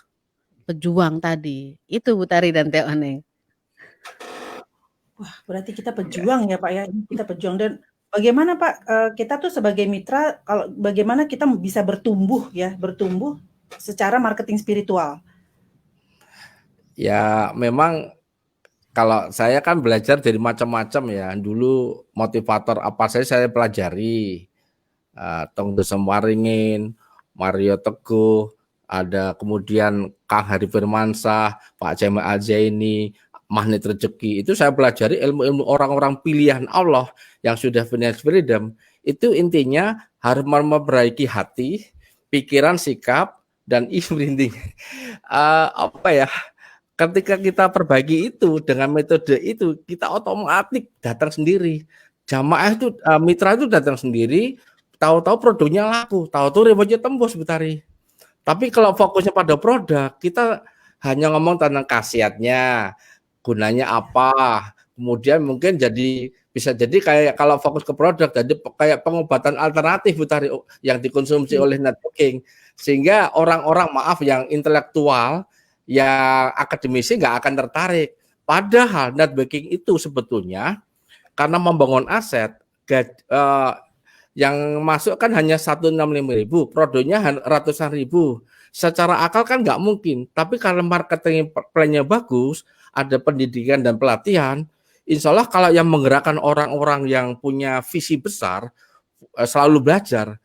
Pejuang tadi, itu Bu Tari dan Teh Oneng. Wah, berarti kita Ya. pejuang ya Pak ya, kita pejuang. Dan bagaimana Pak, kita tuh sebagai mitra, kalau bagaimana kita bisa bertumbuh ya, bertumbuh secara marketing spiritual? Ya memang kalau saya kan belajar dari macam-macam ya. Dulu motivator apa saya pelajari. Tong Desem Waringin, Mario Teguh, ada kemudian Kang Hari Firmansyah, Pak Jamal Al-Zaini, Magnet Rezeki. Itu saya pelajari ilmu-ilmu orang-orang pilihan Allah yang sudah financial freedom. Itu intinya harus memperbaiki hati, pikiran, sikap, dan e-branding. Apa ya? Ketika kita perbaiki itu dengan metode itu, kita otomatis datang sendiri. Jamaah itu mitra itu datang sendiri, tahu-tahu produknya laku, tahu-tahu rewardnya tembus Butari. Tapi kalau fokusnya pada produk, kita hanya ngomong tentang khasiatnya, gunanya apa, kemudian mungkin bisa jadi kayak kalau fokus ke produk, jadi kayak pengobatan alternatif Butari yang dikonsumsi oleh networking, sehingga orang-orang maaf yang intelektual, yang akademisi nggak akan tertarik. Padahal networking itu sebetulnya karena membangun aset, yang masuk kan hanya 165.000, produknya ratusan ribu. Secara akal kan nggak mungkin, tapi kalau marketing plan-nya bagus, ada pendidikan dan pelatihan, insya Allah kalau yang menggerakkan orang-orang yang punya visi besar, selalu belajar,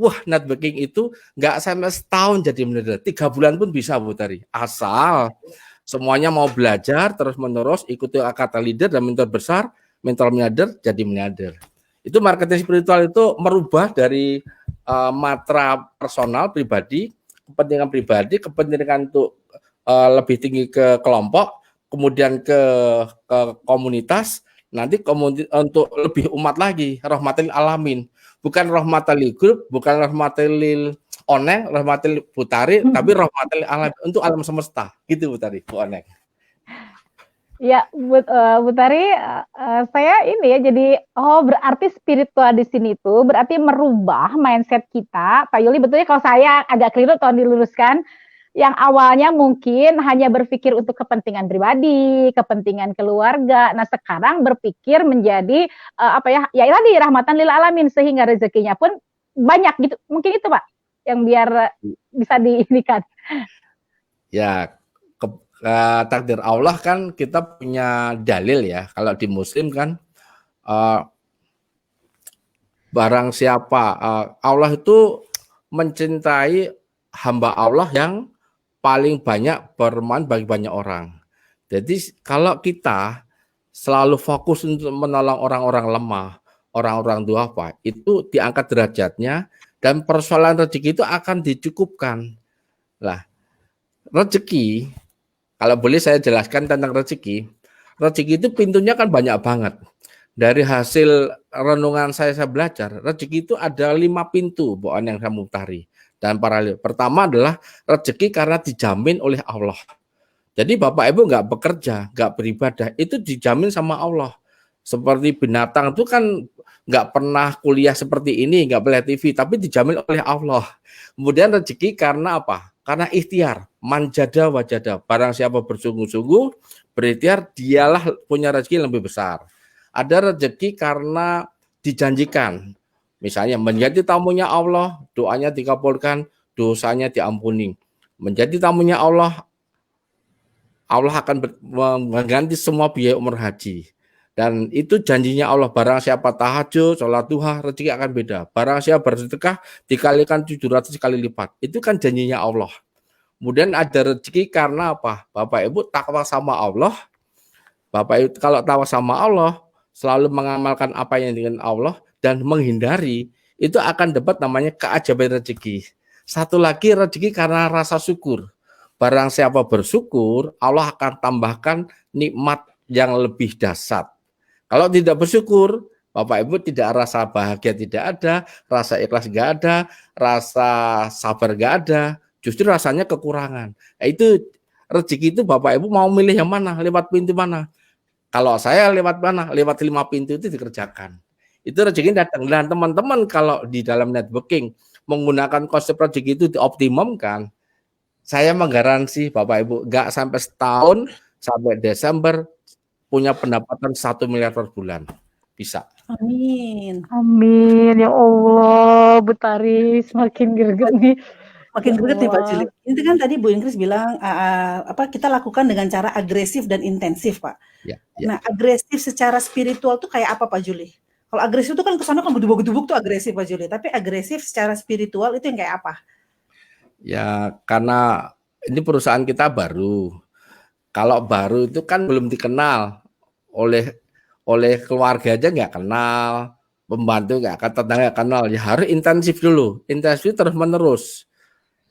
wah networking itu nggak sampai setahun jadi miliarder, 3 bulan pun bisa Bu Tari, asal semuanya mau belajar terus menerus, ikuti kata leader dan mentor besar, mentor miliarder jadi miliarder. Itu marketing spiritual itu merubah dari matra personal pribadi, kepentingan untuk lebih tinggi ke kelompok, kemudian ke komunitas, nanti untuk lebih umat lagi, rahmatil alamin. Bukan rahmatil grup, bukan rahmatil Oneng, rahmatil Butari, tapi rahmatil alamin untuk alam semesta. Gitu Butari, Bu Oneng. Ya, Bu Tari, saya ini ya jadi berarti spiritual di sini tuh berarti merubah mindset kita. Pak Yuli, betulnya kalau saya agak keliru tolong diluruskan. Yang awalnya mungkin hanya berpikir untuk kepentingan pribadi, kepentingan keluarga. Nah, sekarang berpikir menjadi apa ya? Ya tadi rahmatan lil alamin sehingga rezekinya pun banyak gitu. Mungkin itu, Pak, yang biar bisa diinikan. Ya, takdir Allah kan kita punya dalil ya. Kalau di Muslim kan barang siapa Allah itu mencintai hamba Allah yang paling banyak bermanfaat bagi banyak orang. Jadi kalau kita selalu fokus untuk menolong orang-orang lemah, orang-orang duafa, itu diangkat derajatnya dan persoalan rezeki itu akan dicukupkan. Lah, rezeki, kalau boleh saya jelaskan tentang rezeki. Rezeki itu pintunya kan banyak banget. Dari hasil renungan saya belajar, rezeki itu ada 5 pintu, bukan yang saya mutari. Dan paralel. Pertama adalah rezeki karena dijamin oleh Allah. Jadi Bapak Ibu nggak bekerja, nggak beribadah, itu dijamin sama Allah. Seperti binatang itu kan nggak pernah kuliah seperti ini, nggak boleh TV, tapi dijamin oleh Allah. Kemudian rezeki karena apa? Karena ikhtiar, manjada wajada. Barang siapa bersungguh-sungguh, berikhtiar, dialah punya rezeki yang lebih besar. Ada rezeki karena dijanjikan. Misalnya menjadi tamunya Allah, doanya dikabulkan, dosanya diampuni. Menjadi tamunya Allah, Allah akan mengganti semua biaya umroh haji. Dan itu janjinya Allah, barang siapa tahajud, sholat duha, rezeki akan beda. Barang siapa bersedekah, dikalikan 700 kali lipat. Itu kan janjinya Allah. Kemudian ada rezeki karena apa? Bapak Ibu takwa sama Allah. Bapak Ibu kalau takwa sama Allah, selalu mengamalkan apa yang dengan Allah, dan menghindari, itu akan dapat namanya keajaiban rezeki. Satu lagi rezeki karena rasa syukur. Barang siapa bersyukur, Allah akan tambahkan nikmat yang lebih dahsyat. Kalau tidak bersyukur, Bapak Ibu tidak rasa bahagia tidak ada, rasa ikhlas nggak ada, rasa sabar nggak ada, justru rasanya kekurangan. Nah, itu rezeki itu Bapak Ibu mau milih yang mana, lewat pintu mana? Kalau saya lewat mana? Lewat 5 pintu itu dikerjakan. Itu rezeki datang. Dan teman-teman kalau di dalam networking menggunakan konsep rezeki itu dioptimumkan, saya menggaransi Bapak Ibu nggak sampai setahun sampai Desember punya pendapatan 1 miliar per bulan. Bisa. Amin. Amin ya Allah, Bu Tari semakin greget nih. Makin Ya greget nih Pak Allah. Juli. Itu kan tadi Bu Ingris bilang kita lakukan dengan cara agresif dan intensif, Pak. Ya. Nah, agresif secara spiritual tuh kayak apa Pak Juli? Kalau agresif itu kan kesana kan gedubuk-gedubuk tuh agresif Pak Juli. Tapi agresif secara spiritual itu yang kayak apa? Ya, karena ini perusahaan kita baru. Kalau baru itu kan belum dikenal oleh keluarga aja nggak kenal, pembantu nggak kenal, tetangga nggak kenal. Ya harus intensif dulu, intensif terus menerus.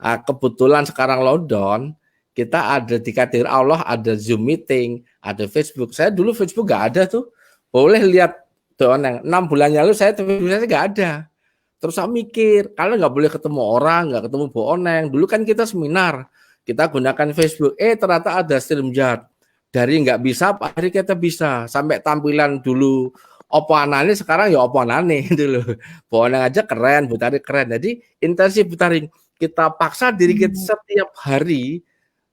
Nah, kebetulan sekarang lockdown, kita ada di kadir Allah, ada Zoom meeting, ada Facebook. Saya dulu Facebook nggak ada tuh. Boleh lihat tuh, 6 bulan lalu saya nggak ada. Terus saya mikir, kalau nggak boleh ketemu orang, nggak ketemu Bu Oneng. Dulu kan kita seminar, kita gunakan Facebook. Ternyata ada StreamYard. Dari nggak bisa, hari kita bisa. Sampai tampilan dulu opo anane, sekarang ya opo anane dulu. Bu Oneng aja keren, Bu Tari keren. Jadi intensif Bu Tari. Kita paksa diri kita setiap hari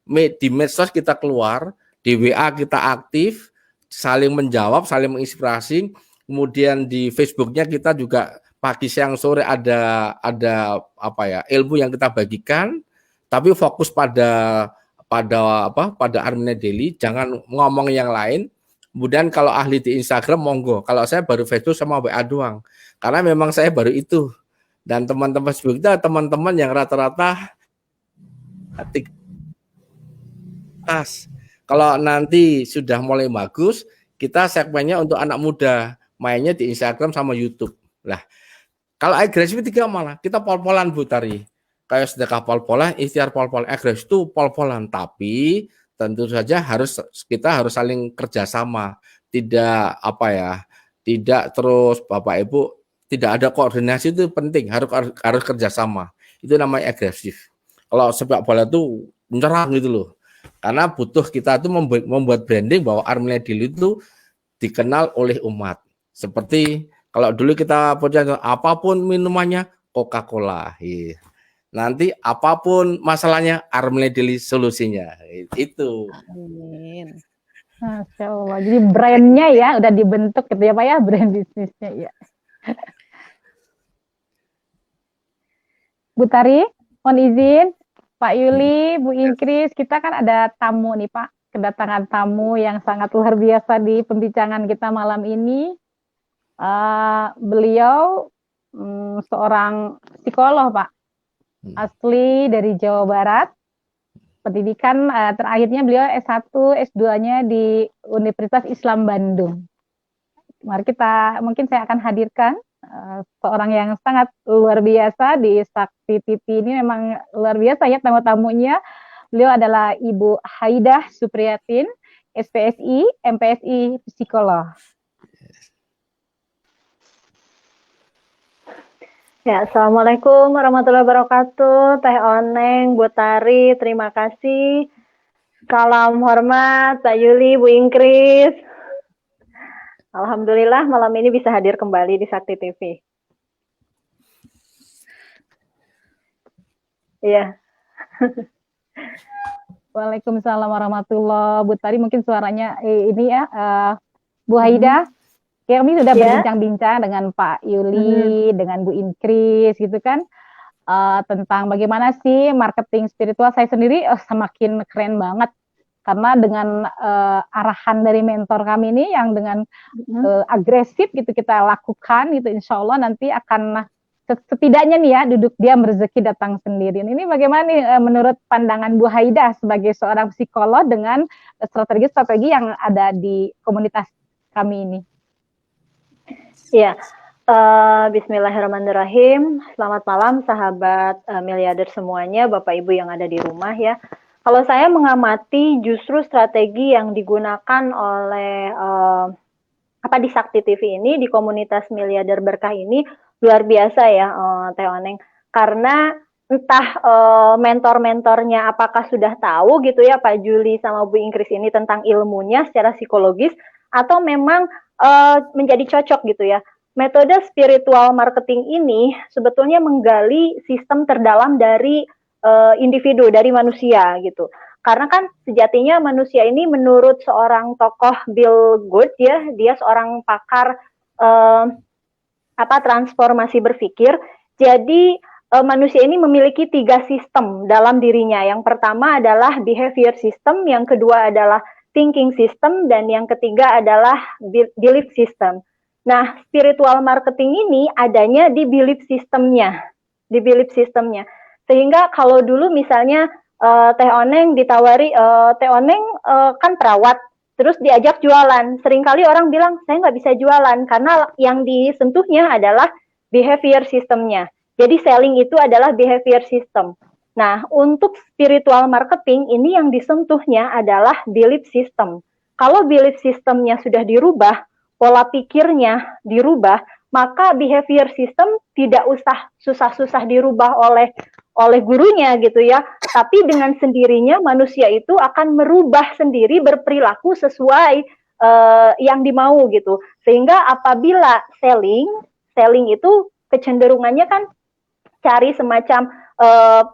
di medsos kita keluar, di WA kita aktif, saling menjawab, saling menginspirasi. Kemudian di Facebooknya kita juga pagi, siang, sore ada apa ya, ilmu yang kita bagikan, tapi fokus pada Armine Daily, jangan ngomong yang lain. Kemudian kalau ahli di Instagram monggo, kalau saya baru Facebook sama WA doang, karena memang saya baru itu. Dan teman-teman Facebook itu teman-teman yang rata-rata kalau nanti sudah mulai bagus, kita segmennya untuk anak muda, mainnya di Instagram sama YouTube. Lah, kalau agresif tiga malah kita pol-polan Bu Tari. Kayak sedekah pol-polan, ikhtiar pol-polan, agresif itu pol-polan, tapi tentu saja kita harus saling kerjasama, tidak tidak terus Bapak Ibu tidak ada koordinasi, itu penting, harus kerjasama, itu namanya agresif. Kalau sepak bola itu menyerang gitu loh, karena butuh kita itu membuat branding bahwa Armine Daily itu dikenal oleh umat. Seperti kalau dulu kita punya apapun minumannya Coca-Cola, nanti apapun masalahnya Armine Daily solusinya, itu. Amin. Masya Allah. Jadi brandnya ya udah dibentuk gitu ya Pak ya, brand bisnisnya ya. Bu Tari, mohon izin, Pak Yuli, Bu Ingkris, kita kan ada tamu nih Pak, kedatangan tamu yang sangat luar biasa di pembincangan kita malam ini. Beliau seorang psikolog Pak, asli dari Jawa Barat. Pendidikan terakhirnya beliau S1, S2-nya di Universitas Islam Bandung. Mungkin saya akan hadirkan seorang yang sangat luar biasa di Sakti TV ini, memang luar biasa ya tamu-tamunya. Beliau adalah Ibu Haidah Supriyatin, SPSI, MPSI, psikolog. Ya, Assalamualaikum warahmatullahi wabarakatuh. Teh Oneng, Bu Tari, terima kasih. Salam hormat, Pak Yuli, Bu Ingkris. Alhamdulillah malam ini bisa hadir kembali di Sakti TV. Iya. Waalaikumsalam warahmatullahi wabarakatuh. Bu Tari mungkin suaranya ini ya, Bu Haidah. Ya, kami sudah berbincang-bincang dengan Pak Yuli, dengan Bu Ingkris gitu kan, tentang bagaimana sih marketing spiritual. Saya sendiri semakin keren banget, karena dengan arahan dari mentor kami ini yang dengan agresif gitu kita lakukan gitu, insya Allah nanti akan setidaknya nih ya, duduk diam rezeki datang sendiri. Ini bagaimana nih menurut pandangan Bu Haidah sebagai seorang psikolog dengan strategi-strategi yang ada di komunitas kami ini? Ya, bismillahirrahmanirrahim. Selamat malam sahabat miliarder semuanya, Bapak Ibu yang ada di rumah ya. Kalau saya mengamati justru strategi yang digunakan oleh di Sakti TV ini, di komunitas Miliarder Berkah ini luar biasa ya, Teh Oneng. Karena entah mentor-mentornya apakah sudah tahu gitu ya Pak Juli sama Bu Ingkris ini tentang ilmunya secara psikologis, atau memang menjadi cocok gitu ya. Metode spiritual marketing ini sebetulnya menggali sistem terdalam dari individu, dari manusia gitu. Karena kan sejatinya manusia ini menurut seorang tokoh Bill Good ya, dia seorang pakar transformasi berpikir. Jadi manusia ini memiliki 3 sistem dalam dirinya. Yang pertama adalah behavior system, yang kedua adalah thinking system, dan yang ketiga adalah belief system. Nah, spiritual marketing ini adanya di belief systemnya, Sehingga kalau dulu misalnya Teh Oneng ditawari, Teh Oneng kan perawat, terus diajak jualan. Seringkali orang bilang, saya nggak bisa jualan, karena yang disentuhnya adalah behavior systemnya. Jadi selling itu adalah behavior system. Nah, untuk spiritual marketing ini yang disentuhnya adalah belief system. Kalau belief systemnya sudah dirubah, pola pikirnya dirubah, maka behavior system tidak usah susah-susah dirubah oleh gurunya gitu ya. Tapi dengan sendirinya manusia itu akan merubah sendiri berperilaku sesuai yang dimau gitu. Sehingga apabila selling itu kecenderungannya kan cari semacam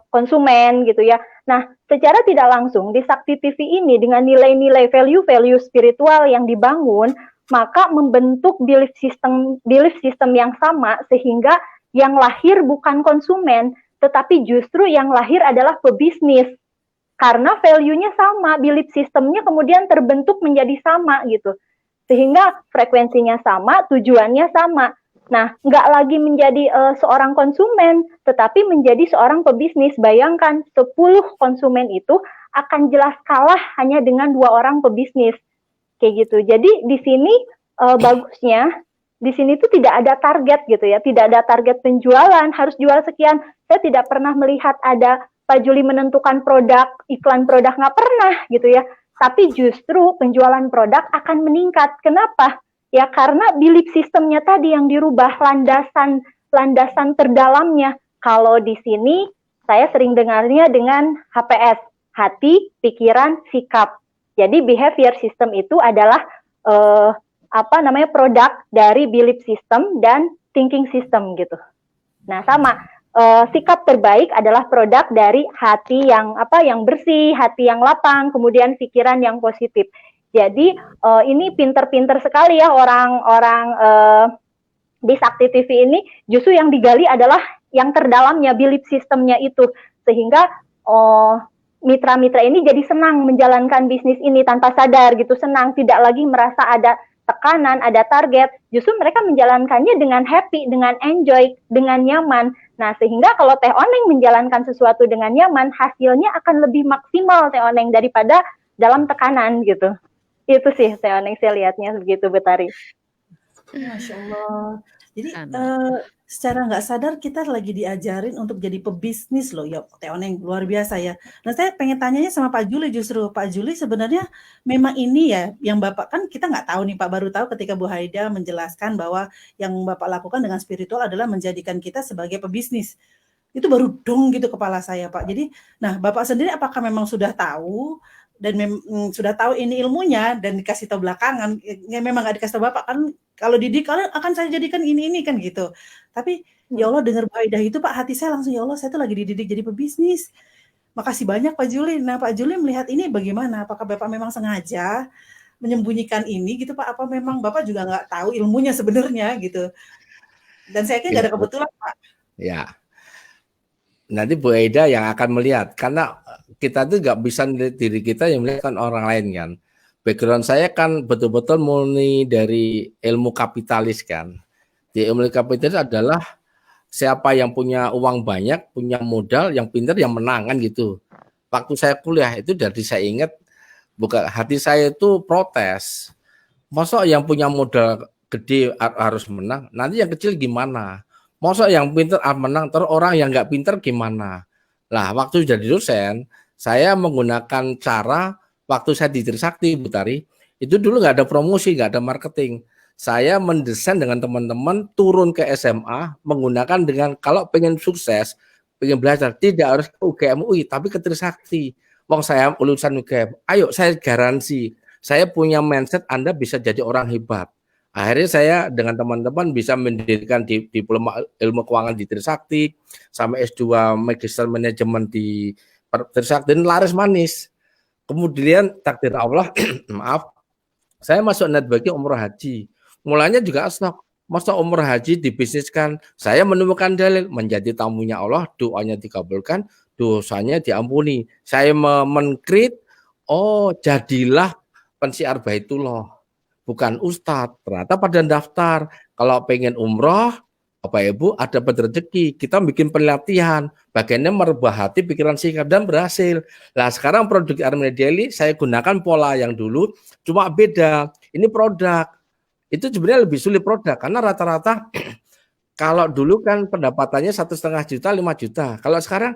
konsumen gitu ya. Nah, secara tidak langsung di Sakti TV ini dengan nilai-nilai value spiritual yang dibangun, maka membentuk belief system yang sama, sehingga yang lahir bukan konsumen, tetapi justru yang lahir adalah pebisnis. Karena value-nya sama, belief systemnya kemudian terbentuk menjadi sama gitu. Sehingga frekuensinya sama, tujuannya sama. Nah, nggak lagi menjadi seorang konsumen, tetapi menjadi seorang pebisnis. Bayangkan, 10 konsumen itu akan jelas kalah hanya dengan 2 orang pebisnis. Kayak gitu. Jadi di sini bagusnya, di sini tuh tidak ada target gitu ya, tidak ada target penjualan, harus jual sekian. Saya tidak pernah melihat ada Pak Juli menentukan produk, iklan produk, nggak pernah gitu ya. Tapi justru penjualan produk akan meningkat. Kenapa? Ya karena belief sistemnya tadi yang dirubah, landasan terdalamnya. Kalau di sini saya sering dengarnya dengan HPS, hati, pikiran, sikap. Jadi behavior system itu adalah produk dari belief system dan thinking system gitu. Nah, sama sikap terbaik adalah produk dari hati yang bersih, hati yang lapang, kemudian pikiran yang positif. Jadi ini pinter-pinter sekali ya orang-orang di Sakti TV ini, justru yang digali adalah yang terdalamnya, belief systemnya itu, sehingga mitra-mitra ini jadi senang menjalankan bisnis ini tanpa sadar gitu, senang, tidak lagi merasa ada tekanan, ada target, justru mereka menjalankannya dengan happy, dengan enjoy, dengan nyaman. Nah, sehingga kalau Teh Oneng menjalankan sesuatu dengan nyaman, hasilnya akan lebih maksimal Teh Oneng daripada dalam tekanan gitu. Itu sih Teh Oneng, saya lihatnya begitu, Betari. Masya Allah. Jadi secara nggak sadar kita lagi diajarin untuk jadi pebisnis loh ya, Teh Oneng, luar biasa ya. Nah, saya pengen tanyanya sama Pak Juli justru. Pak Juli sebenarnya memang ini ya yang Bapak, kan kita nggak tahu nih Pak, baru tahu ketika Bu Haida menjelaskan bahwa yang Bapak lakukan dengan spiritual adalah menjadikan kita sebagai pebisnis. Itu baru dong gitu kepala saya Pak. Jadi, nah Bapak sendiri apakah memang sudah tahu dan sudah tahu ini ilmunya dan dikasih tahu belakangan, ya memang nggak dikasih tahu Bapak kan, kalau didik kalian akan saya jadikan ini kan gitu. Tapi ya Allah, dengar Bu Aidah itu Pak, hati saya langsung, ya Allah, saya tuh lagi dididik jadi pebisnis. Makasih banyak Pak Juli. Nah, Pak Juli melihat ini bagaimana? Apakah Bapak memang sengaja menyembunyikan ini gitu Pak? Apa memang Bapak juga nggak tahu ilmunya sebenarnya gitu? Dan saya kira nggak ada kebetulan Pak. Ya, nanti Bu Aida yang akan melihat, karena kita tuh nggak bisa melihat diri kita yang melihat kan orang lain kan. Background saya kan betul-betul murni dari ilmu kapitalis kan. Di ilmu kapitalis adalah siapa yang punya uang banyak, punya modal, yang pintar, yang menang kan gitu. Waktu saya kuliah itu dari saya ingat, bukan hati saya itu protes. Masa yang punya modal gede harus menang, nanti yang kecil gimana? Masa yang pintar menang, terus orang yang nggak pintar gimana? Lah, waktu jadi dosen, saya menggunakan cara waktu saya di Trisakti, Bu Tari, itu dulu nggak ada promosi, nggak ada marketing. saya mendesain dengan teman-teman turun ke SMA menggunakan dengan kalau pengen sukses, pengen belajar tidak harus ke UGM UI tapi ke Trisakti. Wong saya lulusan UGM, ayo saya garansi, saya punya mindset Anda bisa jadi orang hebat. Akhirnya saya dengan teman-teman bisa mendirikan diploma ilmu keuangan di Trisakti, sampai S2 Magister Manajemen di Trisakti, dan laris manis. Kemudian takdir Allah, maaf, saya masuk networking umroh haji. Mulanya juga asnaf, masa umroh haji dibisniskan. Saya menemukan dalil menjadi tamunya Allah, doanya dikabulkan, dosanya diampuni. Saya men-create, oh jadilah pensiar Baitullah, bukan ustadz. Ternyata pada daftar, kalau pengen umroh, Bapak Ibu ada rezeki, kita bikin pelatihan, bagiannya merubah hati, pikiran, sikap, dan berhasil. Nah sekarang produk Armenia Daily saya gunakan pola yang dulu, cuma beda. Ini produk, itu sebenarnya lebih sulit produk, karena rata-rata kalau dulu kan pendapatannya 1,5 juta, 5 juta. Kalau sekarang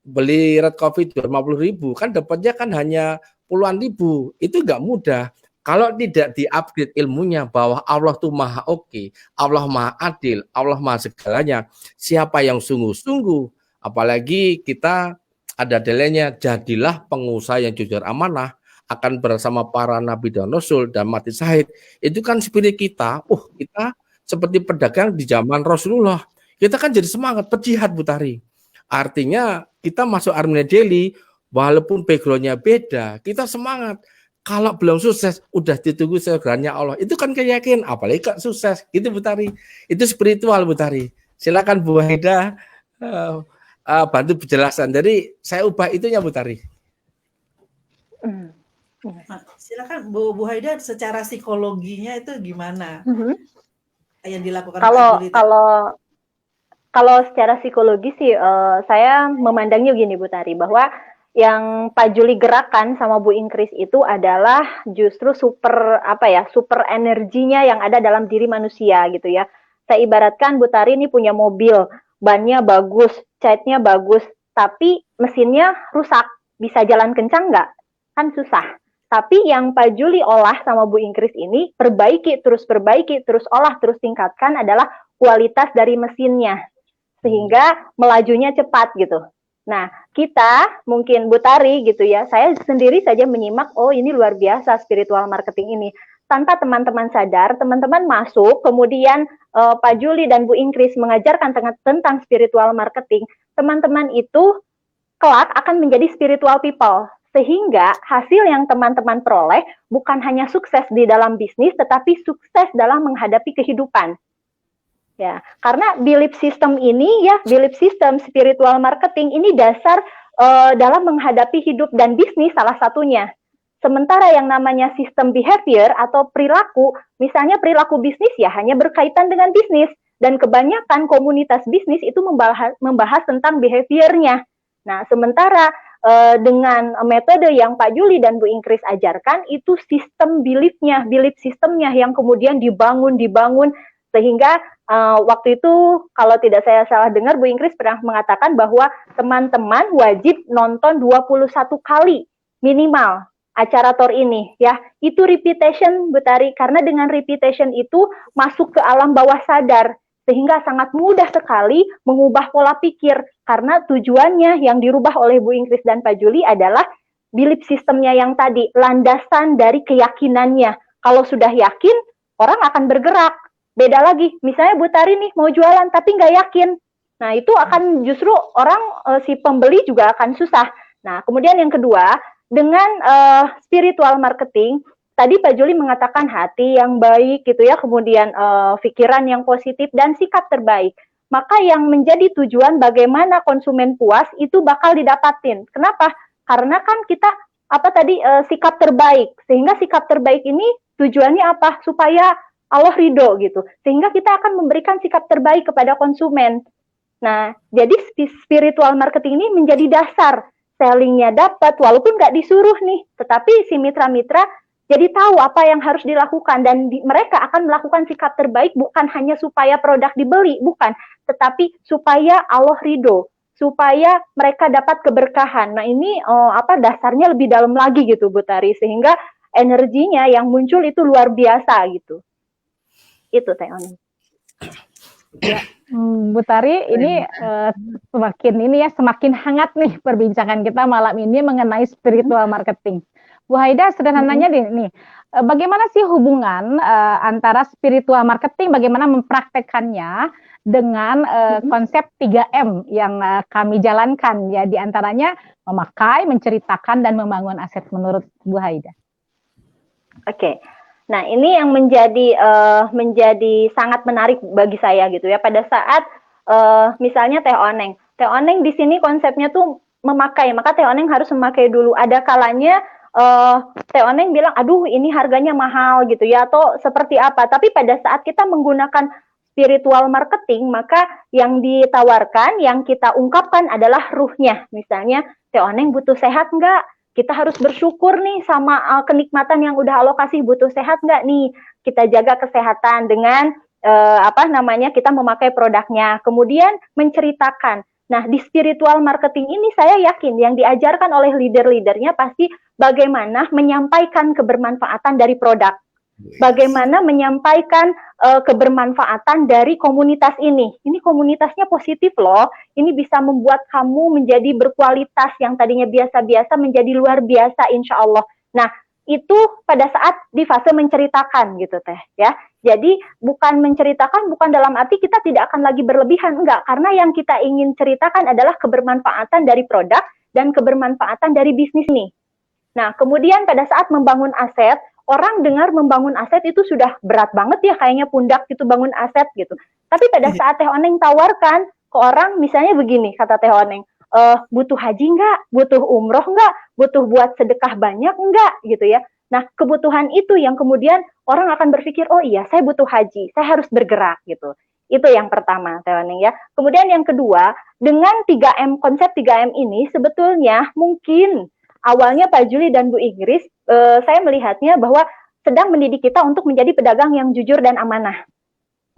beli red coffee 250.000, kan dapatnya kan hanya puluhan ribu, itu nggak mudah. Kalau tidak di-upgrade ilmunya bahwa Allah tuh maha oke, Allah maha adil, Allah maha segalanya. Siapa yang sungguh-sungguh, apalagi kita ada dalilnya, jadilah pengusaha yang jujur amanah, akan bersama para nabi dan rasul dan mati syahid. Itu kan spirit kita. Kita seperti pedagang di zaman Rasulullah. Kita kan jadi semangat berjihad, Bu Tari. Artinya kita masuk Armenia Daily, walaupun background-nya beda, kita semangat. Kalau belum sukses, udah ditunggu surganya Allah. Itu kan keyakinan, apalagi kok sukses. Gitu Bu Tari. Itu spiritual Bu Tari. Silakan Bu Haida bantu penjelasan. Jadi saya ubah itunya Bu Tari. Nah, silakan Bu Haida, secara psikologinya itu gimana yang dilakukan Pak Juli? Kalau secara psikologi sih saya memandangnya gini Bu Tari, bahwa yang Pak Juli gerakan sama Bu Ingkris itu adalah justru super energinya yang ada dalam diri manusia gitu ya. Saya ibaratkan Bu Tari ini punya mobil, bannya bagus, catnya bagus, tapi mesinnya rusak, bisa jalan kencang nggak? Kan susah. Tapi yang Pak Juli olah sama Bu Ingkris ini, perbaiki, terus olah, terus tingkatkan adalah kualitas dari mesinnya, sehingga melajunya cepat gitu. Nah, kita mungkin Bu Tari gitu ya, saya sendiri saja menyimak, oh ini luar biasa spiritual marketing ini. Tanpa teman-teman sadar, teman-teman masuk, kemudian Pak Juli dan Bu Ingkris mengajarkan tentang spiritual marketing, teman-teman itu kelak akan menjadi spiritual people. Sehingga hasil yang teman-teman peroleh bukan hanya sukses di dalam bisnis, tetapi sukses dalam menghadapi kehidupan. Ya, karena belief system ini ya, belief system spiritual marketing ini dasar dalam menghadapi hidup dan bisnis salah satunya. Sementara yang namanya sistem behavior atau perilaku, misalnya perilaku bisnis ya hanya berkaitan dengan bisnis, dan kebanyakan komunitas bisnis itu membahas tentang behaviornya. Nah, sementara dengan metode yang Pak Juli dan Bu Ingkris ajarkan, itu sistem belief sistemnya yang kemudian dibangun, sehingga waktu itu kalau tidak saya salah dengar, Bu Ingkris pernah mengatakan bahwa teman-teman wajib nonton 21 kali minimal acara TOR ini ya. Itu repetition Bu Tari, karena dengan repetition itu masuk ke alam bawah sadar, sehingga sangat mudah sekali mengubah pola pikir, karena tujuannya yang dirubah oleh Bu Ingkris dan Pak Juli adalah belief sistemnya yang tadi, landasan dari keyakinannya. Kalau sudah yakin, orang akan bergerak. Beda lagi, misalnya Bu Tari nih mau jualan tapi nggak yakin. Nah itu akan justru orang, si pembeli juga akan susah. Nah kemudian yang kedua, dengan spiritual marketing, tadi Pak Juli mengatakan hati yang baik gitu ya, kemudian pikiran yang positif dan sikap terbaik. Maka yang menjadi tujuan bagaimana konsumen puas itu bakal didapatin. Kenapa? Karena kan kita sikap terbaik. Sehingga sikap terbaik ini tujuannya apa? Supaya Allah ridho gitu. Sehingga kita akan memberikan sikap terbaik kepada konsumen. Nah, jadi spiritual marketing ini menjadi dasar. Sellingnya dapat, walaupun nggak disuruh nih. Tetapi si mitra-mitra jadi tahu apa yang harus dilakukan, dan mereka akan melakukan sikap terbaik bukan hanya supaya produk dibeli, bukan, tetapi supaya Allah ridho, supaya mereka dapat keberkahan. Nah ini dasarnya lebih dalam lagi gitu Bu Tari, sehingga energinya yang muncul itu luar biasa gitu. Itu Teh Oning. Ya, Bu Tari, ini semakin hangat nih perbincangan kita malam ini mengenai spiritual marketing. Bu Haida, sederhananya nih, bagaimana sih hubungan antara spiritual marketing, bagaimana mempraktekkannya dengan konsep 3M yang kami jalankan, ya, diantaranya memakai, menceritakan, dan membangun aset menurut Bu Haida? Oke. Nah, ini yang menjadi sangat menarik bagi saya gitu ya. Pada saat misalnya Teh Oneng di sini konsepnya tuh memakai, maka Teh Oneng harus memakai dulu. Ada kalanya Teh Oneng bilang, aduh ini harganya mahal gitu ya, atau seperti apa. Tapi pada saat kita menggunakan spiritual marketing, maka yang ditawarkan, yang kita ungkapkan adalah ruhnya. Misalnya, Teh Oneng butuh sehat nggak? Kita harus bersyukur nih sama kenikmatan yang udah alokasi, butuh sehat nggak nih? Kita jaga kesehatan dengan kita memakai produknya. Kemudian menceritakan. Nah, di spiritual marketing ini saya yakin yang diajarkan oleh leader-leadernya pasti bagaimana menyampaikan kebermanfaatan dari produk. Bagaimana menyampaikan kebermanfaatan dari komunitas ini. Ini komunitasnya positif loh. Ini bisa membuat kamu menjadi berkualitas yang tadinya biasa-biasa menjadi luar biasa insya Allah. Nah, itu pada saat di fase menceritakan gitu Teh ya. Jadi bukan menceritakan bukan dalam arti kita tidak akan lagi berlebihan, enggak. Karena yang kita ingin ceritakan adalah kebermanfaatan dari produk dan kebermanfaatan dari bisnis nih. Nah, kemudian pada saat membangun aset, orang dengar membangun aset itu sudah berat banget ya, kayaknya pundak gitu bangun aset gitu. Tapi pada saat Teh Oneng tawarkan ke orang, misalnya begini, kata Teh Oneng, butuh haji nggak? Butuh umroh nggak? Butuh buat sedekah banyak nggak? Gitu ya. Nah, kebutuhan itu yang kemudian orang akan berpikir, oh iya, saya butuh haji, saya harus bergerak gitu. Itu yang pertama, Teh Oneng ya. Kemudian yang kedua, dengan 3M, konsep 3M ini sebetulnya mungkin awalnya Pak Juli dan Bu Inggris, saya melihatnya bahwa sedang mendidik kita untuk menjadi pedagang yang jujur dan amanah.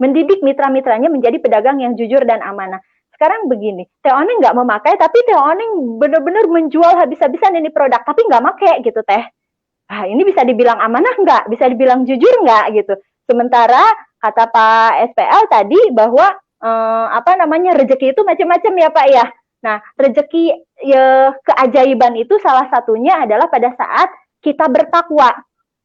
Mendidik mitra-mitranya menjadi pedagang yang jujur dan amanah. Sekarang begini, Teh Oneng nggak memakai, tapi Teh Oneng benar-benar menjual habis-habisan ini produk, tapi nggak make gitu Teh. Ah, ini bisa dibilang amanah nggak? Bisa dibilang jujur nggak gitu? Sementara kata Pak SPL tadi bahwa rezeki itu macam-macam ya Pak ya. Nah, rezeki keajaiban itu salah satunya adalah pada saat kita bertakwa.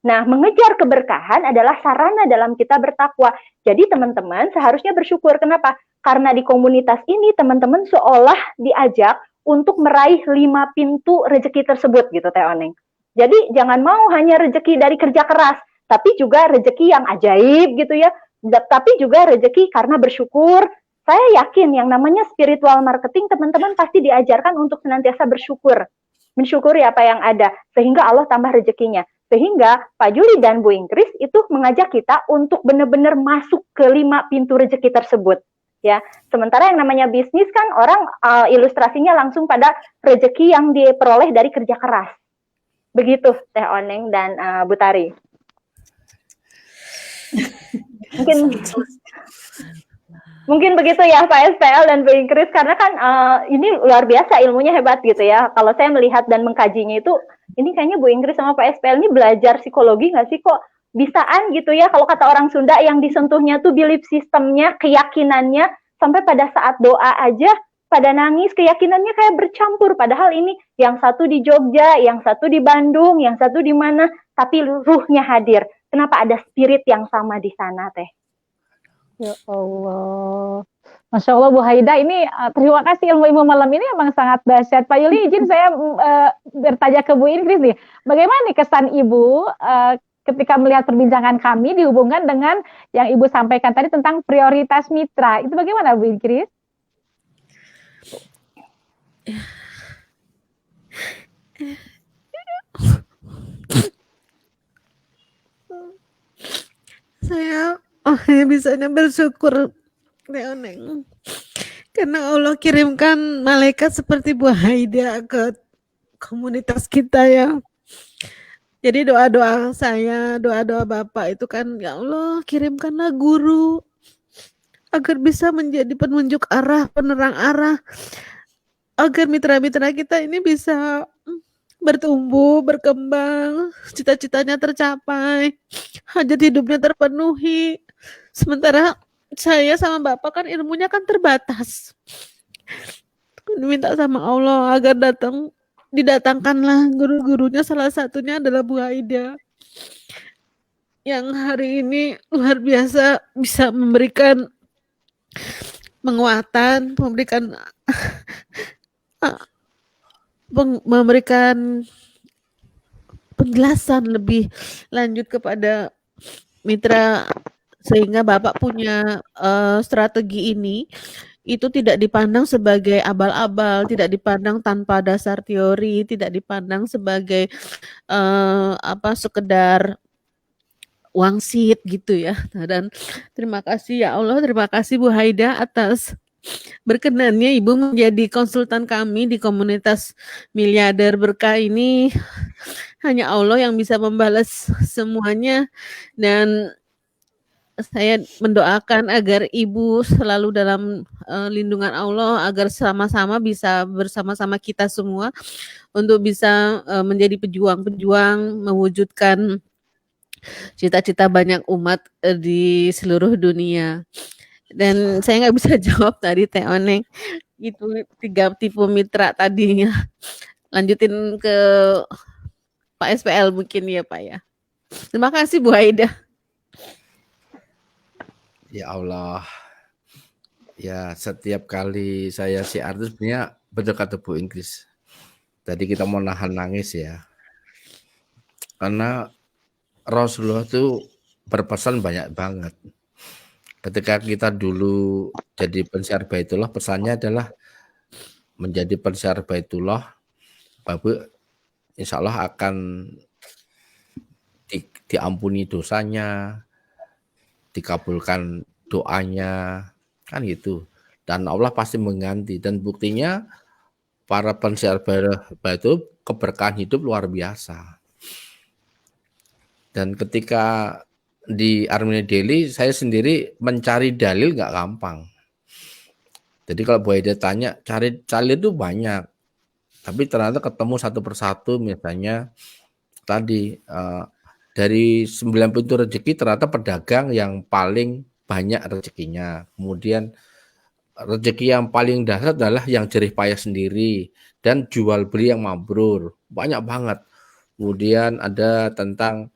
Nah, mengejar keberkahan adalah sarana dalam kita bertakwa. Jadi teman-teman seharusnya bersyukur. Kenapa? Karena di komunitas ini teman-teman seolah diajak untuk meraih 5 pintu rezeki tersebut gitu Teh Oneng. Jadi jangan mau hanya rezeki dari kerja keras, tapi juga rezeki yang ajaib gitu ya. Tapi juga rezeki karena bersyukur. Saya yakin yang namanya spiritual marketing teman-teman pasti diajarkan untuk senantiasa bersyukur. Mensyukuri apa yang ada, sehingga Allah tambah rezekinya. Sehingga Pak Juli dan Bu Inggris itu mengajak kita untuk benar-benar masuk ke 5 pintu rezeki tersebut. Ya, sementara yang namanya bisnis kan orang ilustrasinya langsung pada rezeki yang diperoleh dari kerja keras. Begitu Teh Oneng dan Bu Tari. Mungkin begitu ya Pak SPL dan Bu Inggris, karena kan ini luar biasa ilmunya hebat gitu ya. Kalau saya melihat dan mengkajinya itu, ini kayaknya Bu Inggris sama Pak SPL ini belajar psikologi nggak sih, kok bisaan gitu ya. Kalau kata orang Sunda yang disentuhnya tuh belief sistemnya, keyakinannya, sampai pada saat doa aja pada nangis, keyakinannya kayak bercampur. Padahal ini yang satu di Jogja, yang satu di Bandung, yang satu di mana, tapi ruhnya hadir. Kenapa ada spirit yang sama di sana Teh? Ya Allah, Masya Allah Bu Haida, ini terima kasih ilmu-ilmu malam ini emang sangat dahsyat. Pak Yuli, izin saya bertanya ke Bu Inggris nih, bagaimana nih kesan Ibu ketika melihat perbincangan kami dihubungkan dengan yang Ibu sampaikan tadi tentang prioritas mitra, itu bagaimana Bu Inggris? Saya hanya bisanya bersyukur Teh Oneng, karena Allah kirimkan malaikat seperti Bu Haida ke komunitas kita ya. Jadi doa-doa saya, doa-doa Bapak itu kan, ya Allah kirimkanlah guru agar bisa menjadi penunjuk arah, penerang arah, agar mitra-mitra kita ini bisa bertumbuh, berkembang, cita-citanya tercapai, hajat hidupnya terpenuhi, Sementara saya sama Bapak kan ilmunya kan terbatas. Minta sama Allah agar didatangkanlah guru-gurunya, salah satunya adalah Bu Aida yang hari ini luar biasa bisa memberikan penguatan, memberikan penjelasan lebih lanjut kepada mitra, sehingga Bapak punya strategi ini itu tidak dipandang sebagai abal-abal, tidak dipandang tanpa dasar teori, tidak dipandang sebagai sekedar wangsit gitu ya. Dan terima kasih ya Allah, terima kasih Bu Haida atas berkenannya Ibu menjadi konsultan kami di komunitas miliarder berkah ini. Hanya Allah yang bisa membalas semuanya, dan saya mendoakan agar Ibu selalu dalam lindungan Allah, agar sama-sama bisa bersama-sama kita semua untuk bisa menjadi pejuang-pejuang mewujudkan cita-cita banyak umat di seluruh dunia. Dan saya nggak bisa jawab tadi Teh Oneng, itu 3 tipe mitra tadinya. Lanjutin ke Pak SPL mungkin ya Pak ya. Terima kasih Bu Aida. Ya Allah, ya setiap kali saya siar itu sebenarnya betul kata Bu Inggris. Tadi kita mau nahan nangis ya, karena Rasulullah itu berpesan banyak banget. Ketika kita dulu jadi pensiar Baitullah, pesannya adalah menjadi pensiar Baitullah, Bapak insya Allah akan diampuni dosanya, dikabulkan doanya, kan gitu. Dan Allah pasti mengganti. Dan buktinya para pensiar itu keberkahan hidup luar biasa. Dan ketika di Armenia Daily, saya sendiri mencari dalil nggak gampang. Jadi kalau Bu Aida tanya, cari dalil itu banyak. Tapi ternyata ketemu satu persatu, misalnya tadi dari 9 pintu rezeki ternyata pedagang yang paling banyak rezekinya. Kemudian rezeki yang paling dasar adalah yang jerih payah sendiri dan jual beli yang mabrur. Banyak banget. Kemudian ada tentang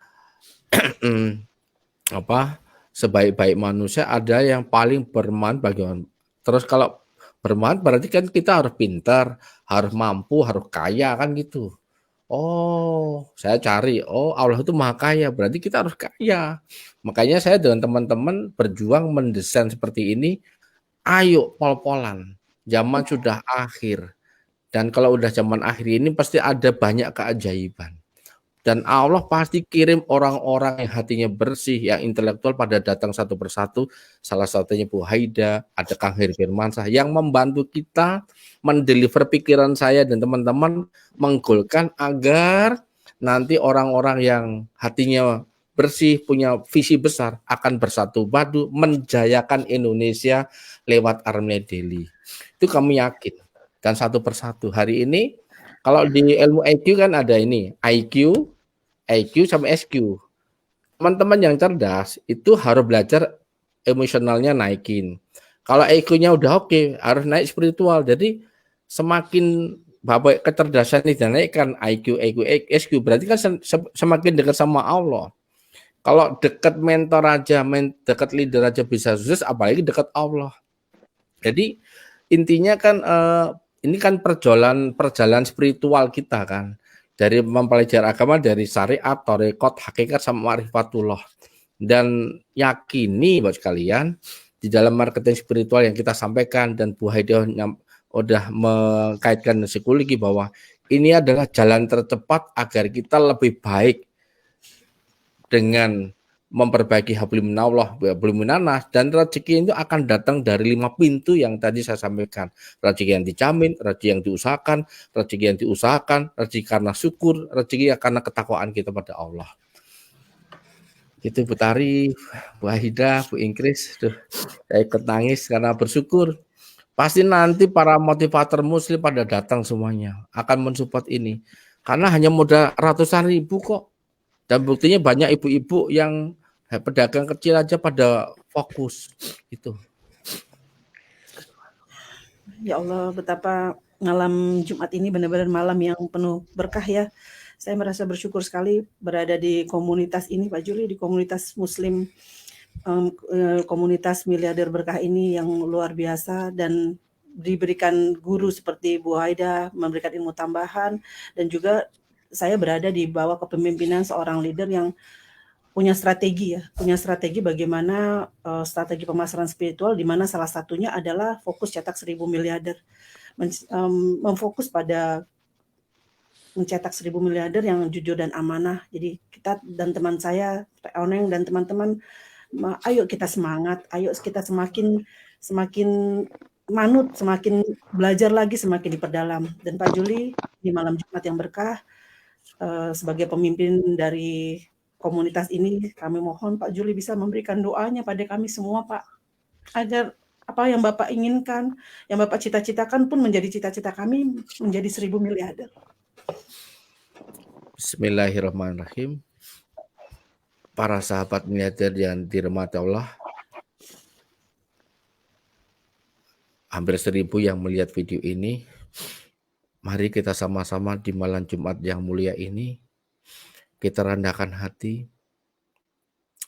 sebaik-baik manusia, ada yang paling bermanfaat bagi orang. Terus kalau bermanfaat berarti kan kita harus pintar, harus mampu, harus kaya kan gitu. Oh, saya cari, Allah itu maha kaya, berarti kita harus kaya. Makanya saya dengan teman-teman berjuang mendesain seperti ini. Ayo pol-polan, zaman sudah akhir. Dan kalau udah zaman akhir ini pasti ada banyak keajaiban. Dan Allah pasti kirim orang-orang yang hatinya bersih, yang intelektual pada datang satu persatu. Salah satunya Bu Haida, ada Kang Heri Firmansyah yang membantu kita mendeliver pikiran saya dan teman-teman, menggolkan agar nanti orang-orang yang hatinya bersih, punya visi besar, akan bersatu padu menjayakan Indonesia lewat Armenia Daily. Itu kami yakin. Dan satu persatu hari ini, kalau di ilmu IQ kan ada ini, IQ sama SQ. Teman-teman yang cerdas itu harus belajar emosionalnya naikin. Kalau IQ-nya udah oke, harus naik spiritual. Jadi semakin Bapak kecerdasan ini dinaikkan IQ, SQ, berarti kan semakin dekat sama Allah. Kalau dekat mentor aja, dekat leader aja bisa sukses, apalagi dekat Allah. Jadi intinya kan ini kan perjalanan spiritual kita kan. Dari mempelajari agama, dari syariat, tarekat, hakikat, sama ma'rifatullah. Dan yakini buat sekalian, di dalam marketing spiritual yang kita sampaikan, dan Bu Haida udah mengkaitkan psikologi bahwa ini adalah jalan tercepat agar kita lebih baik dengan memperbaiki hablum minallah, hablum minanas, dan rezeki itu akan datang dari 5 pintu yang tadi saya sampaikan. Rezeki yang dijamin, rezeki yang diusahakan, rezeki karena syukur, rezeki karena ketakwaan kita pada Allah. Itu Bu Tari, Bu Haida, Bu Inggris, saya ikut nangis karena bersyukur. Pasti nanti para motivator muslim pada datang semuanya, akan mensupport ini. Karena hanya modal ratusan ribu kok. Dan buktinya banyak ibu-ibu yang Pedagang kecil aja pada fokus itu. Ya Allah, betapa malam Jumat ini benar-benar malam yang penuh berkah ya. Saya merasa bersyukur sekali berada di komunitas ini, Pak Juli, di komunitas Muslim, komunitas miliarder berkah ini yang luar biasa, dan diberikan guru seperti Bu Haida, memberikan ilmu tambahan, dan juga saya berada di bawah kepemimpinan seorang leader yang punya strategi bagaimana strategi pemasaran spiritual, di mana salah satunya adalah fokus cetak 1000 miliarder, memfokus pada mencetak 1000 miliarder yang jujur dan amanah. Jadi kita dan teman saya, Pak Oneng dan teman-teman, ayo kita semangat, ayo kita semakin manut, semakin belajar lagi, semakin diperdalam. Dan Pak Juli, di malam Jumat yang berkah, sebagai pemimpin dari komunitas ini, kami mohon Pak Juli bisa memberikan doanya pada kami semua, Pak, agar apa yang Bapak inginkan, yang Bapak cita-citakan pun menjadi cita-cita kami, menjadi 1000 miliarder. Bismillahirrahmanirrahim. Para sahabat miliarder yang dirahmati Allah, hampir 1000 yang melihat video ini, mari kita sama-sama di malam Jumat yang mulia ini, kita rendahkan hati.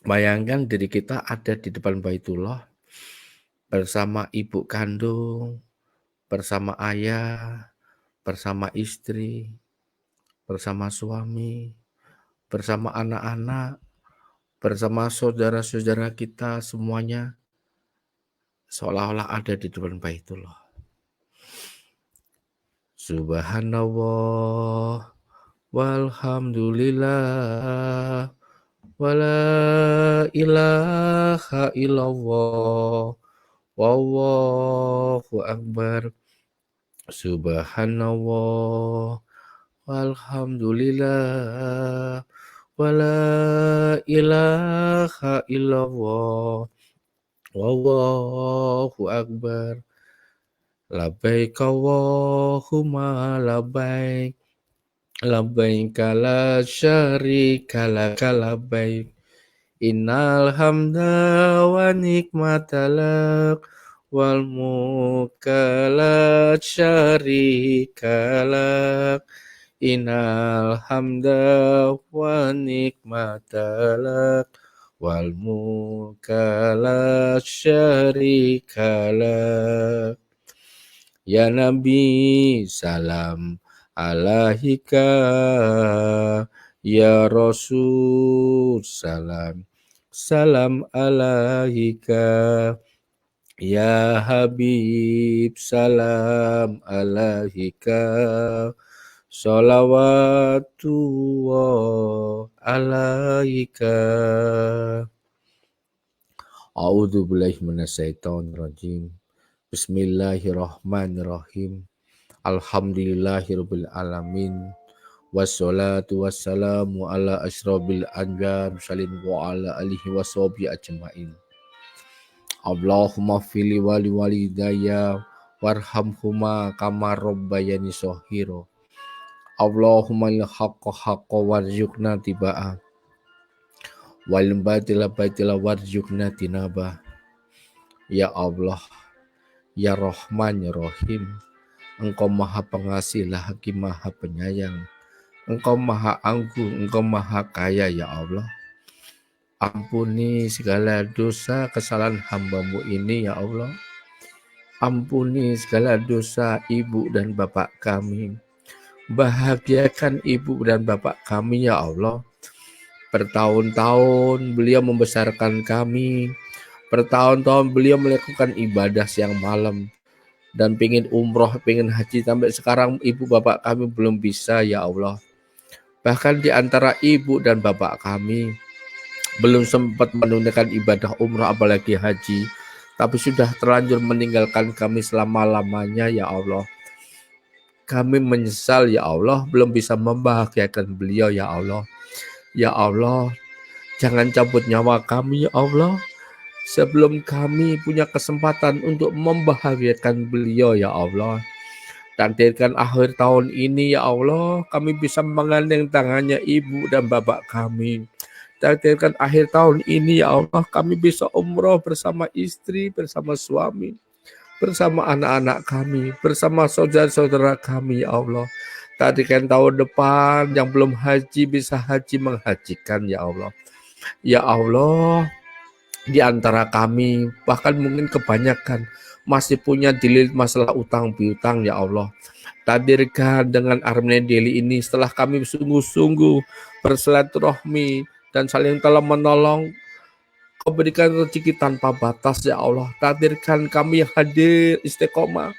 Bayangkan diri kita ada di depan Baitullah, bersama ibu kandung, bersama ayah, bersama istri, bersama suami, bersama anak-anak, bersama saudara-saudara kita semuanya, seolah-olah ada di depan Baitullah. Subhanallah walhamdulillah wala ilaha illallah wallahu akbar. Subhanallah walhamdulillah wala ilaha illallah wallahu akbar. Labbaik Allahumma labbaik, labbaik la syarika laka labbaik, innal hamda wa nikmata lak wal mulka la syarika lak, innal hamda wa nikmata lak wal mulka la syarika lak. Ya Nabi salam alaika, ya Rasul salam alaika, ya Habib salam alaika, sholawatullah alaika. A'udzu billahi minasyaitonir rajim. Bismillahirrahmanirrahim. Alhamdulillahirabbil alamin. Wassalatu wassalamu ala asyrofil anbiya mursalin wa ala alihi washabihi ajmain. Allahumma fili wali walidayya warhamhuma kama rabbayani shaghira. Allahumma il haqqa haqqa warzuqna tibaa wal batila batila warzuqna tinaba. Ya Allah, ya Rahman, ya Rahim, Engkau Maha Pengasih, Hakim, Maha Penyayang. Engkau Maha Angkuh, Engkau Maha Kaya, ya Allah. Ampuni segala dosa kesalahan hamba-Mu ini, ya Allah. Ampuni segala dosa ibu dan bapak kami. Bahagiakan ibu dan bapak kami, ya Allah. Bertahun-tahun beliau membesarkan kami. Bertahun-tahun beliau melakukan ibadah siang malam dan pengen umroh, pengen haji, sampai sekarang ibu bapak kami belum bisa, ya Allah. Bahkan di antara ibu dan bapak kami belum sempat menunaikan ibadah umroh apalagi haji, tapi sudah terlanjur meninggalkan kami selama-lamanya, ya Allah. Kami menyesal, ya Allah, belum bisa membahagiakan beliau, ya Allah. Ya Allah, jangan cabut nyawa kami, ya Allah, sebelum kami punya kesempatan untuk membahagiakan beliau, ya Allah. Takdirkan akhir tahun ini, ya Allah, kami bisa menggandeng tangannya ibu dan bapak kami Takdirkan akhir tahun ini ya Allah kami bisa umroh bersama istri, bersama suami, bersama anak-anak kami, bersama saudara-saudara kami ya Allah. Takdirkan tahun depan yang belum haji bisa haji menghajikan ya Allah. Ya Allah, di antara kami bahkan mungkin kebanyakan masih punya dililit masalah utang piutang ya Allah. Takdirkan dengan Armenia Daily ini setelah kami sungguh-sungguh bersilaturahmi dan saling tolong menolong, Kau berikan rezeki tanpa batas ya Allah. Takdirkan kami yang hadir istiqomah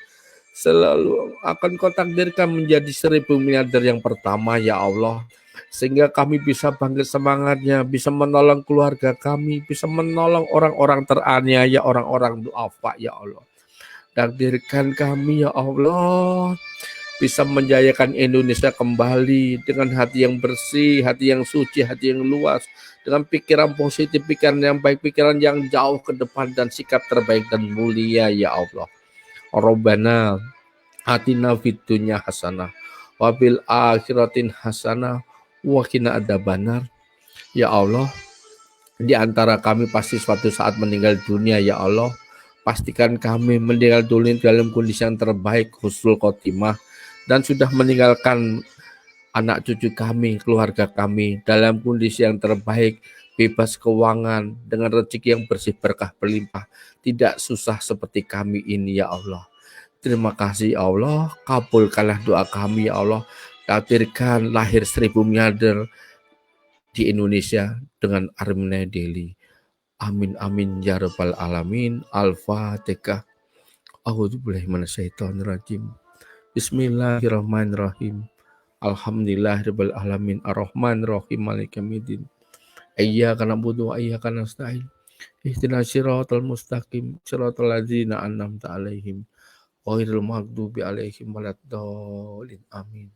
selalu akan Kau takdirkan menjadi 1000 miliarder yang pertama ya Allah. Sehingga kami bisa bangkit semangatnya, bisa menolong keluarga kami, bisa menolong orang-orang teraniaya, orang-orang duafa ya Allah. Takdirkan kami ya Allah bisa menjayakan Indonesia kembali dengan hati yang bersih, hati yang suci, hati yang luas, dengan pikiran positif, pikiran yang baik, pikiran yang jauh ke depan dan sikap terbaik dan mulia ya Allah. Rabbana atina fid dunya hasanah wa bil akhiratin hasanah wa qina adzabannar. Ya Allah, di antara kami pasti suatu saat meninggal dunia ya Allah. Pastikan kami meninggal dunia dalam kondisi yang terbaik, husnul khotimah, dan sudah meninggalkan anak cucu kami, keluarga kami dalam kondisi yang terbaik, bebas keuangan, dengan rezeki yang bersih, berkah, berlimpah, tidak susah seperti kami ini ya Allah. Terima kasih ya Allah, kabulkanlah doa kami ya Allah. Takdirkan lahir 1000 miliarder di Indonesia dengan Armenia Daily. Amin amin ya rabbal alamin. Al-Fatihah. A'udzubillahi minasyaitonirrajim. Bismillahirrahmanirrahim. Alhamdulillahirabbil alamin. Arrahmanirrahim. Maliki yaumiddin. Iyyaka na'budu wa iyyaka nasta'in. Ihdinas siratal mustaqim. Siratal ladzina an'amta 'alaihim ghairil maghdubi 'alaihim waladdallin. Amin.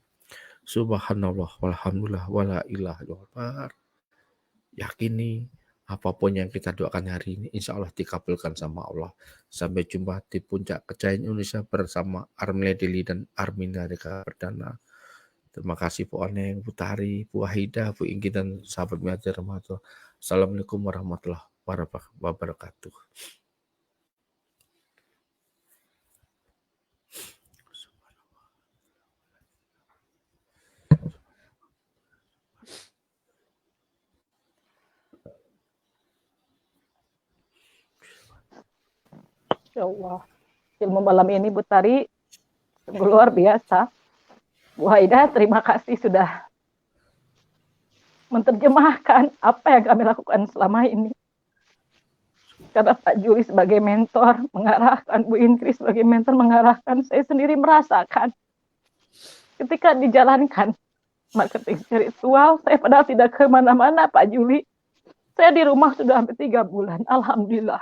Subhanallah walhamdulillah wala ilaha illallah. Yakini apapun yang kita doakan hari ini insya Allah dikabulkan sama Allah. Sampai jumpa di puncak kejayaan Indonesia bersama Armenia Daily dan Armina Reka Perdana. Terima kasih Bu Oneng, Bu Tari, Bu Wahida, Bu Inggi, dan sahabat Miati Rahmatullah. Assalamualaikum warahmatullahi wabarakatuh. Ya Allah, ilmu malam ini Bu Tari sungguh luar biasa. Bu Haida, terima kasih sudah menerjemahkan apa yang kami lakukan selama ini. Karena Pak Juli sebagai mentor mengarahkan, Bu Inkris sebagai mentor mengarahkan, saya sendiri merasakan ketika dijalankan marketing spiritual, saya padahal tidak kemana-mana Pak Juli. Saya di rumah sudah hampir 3 bulan, alhamdulillah.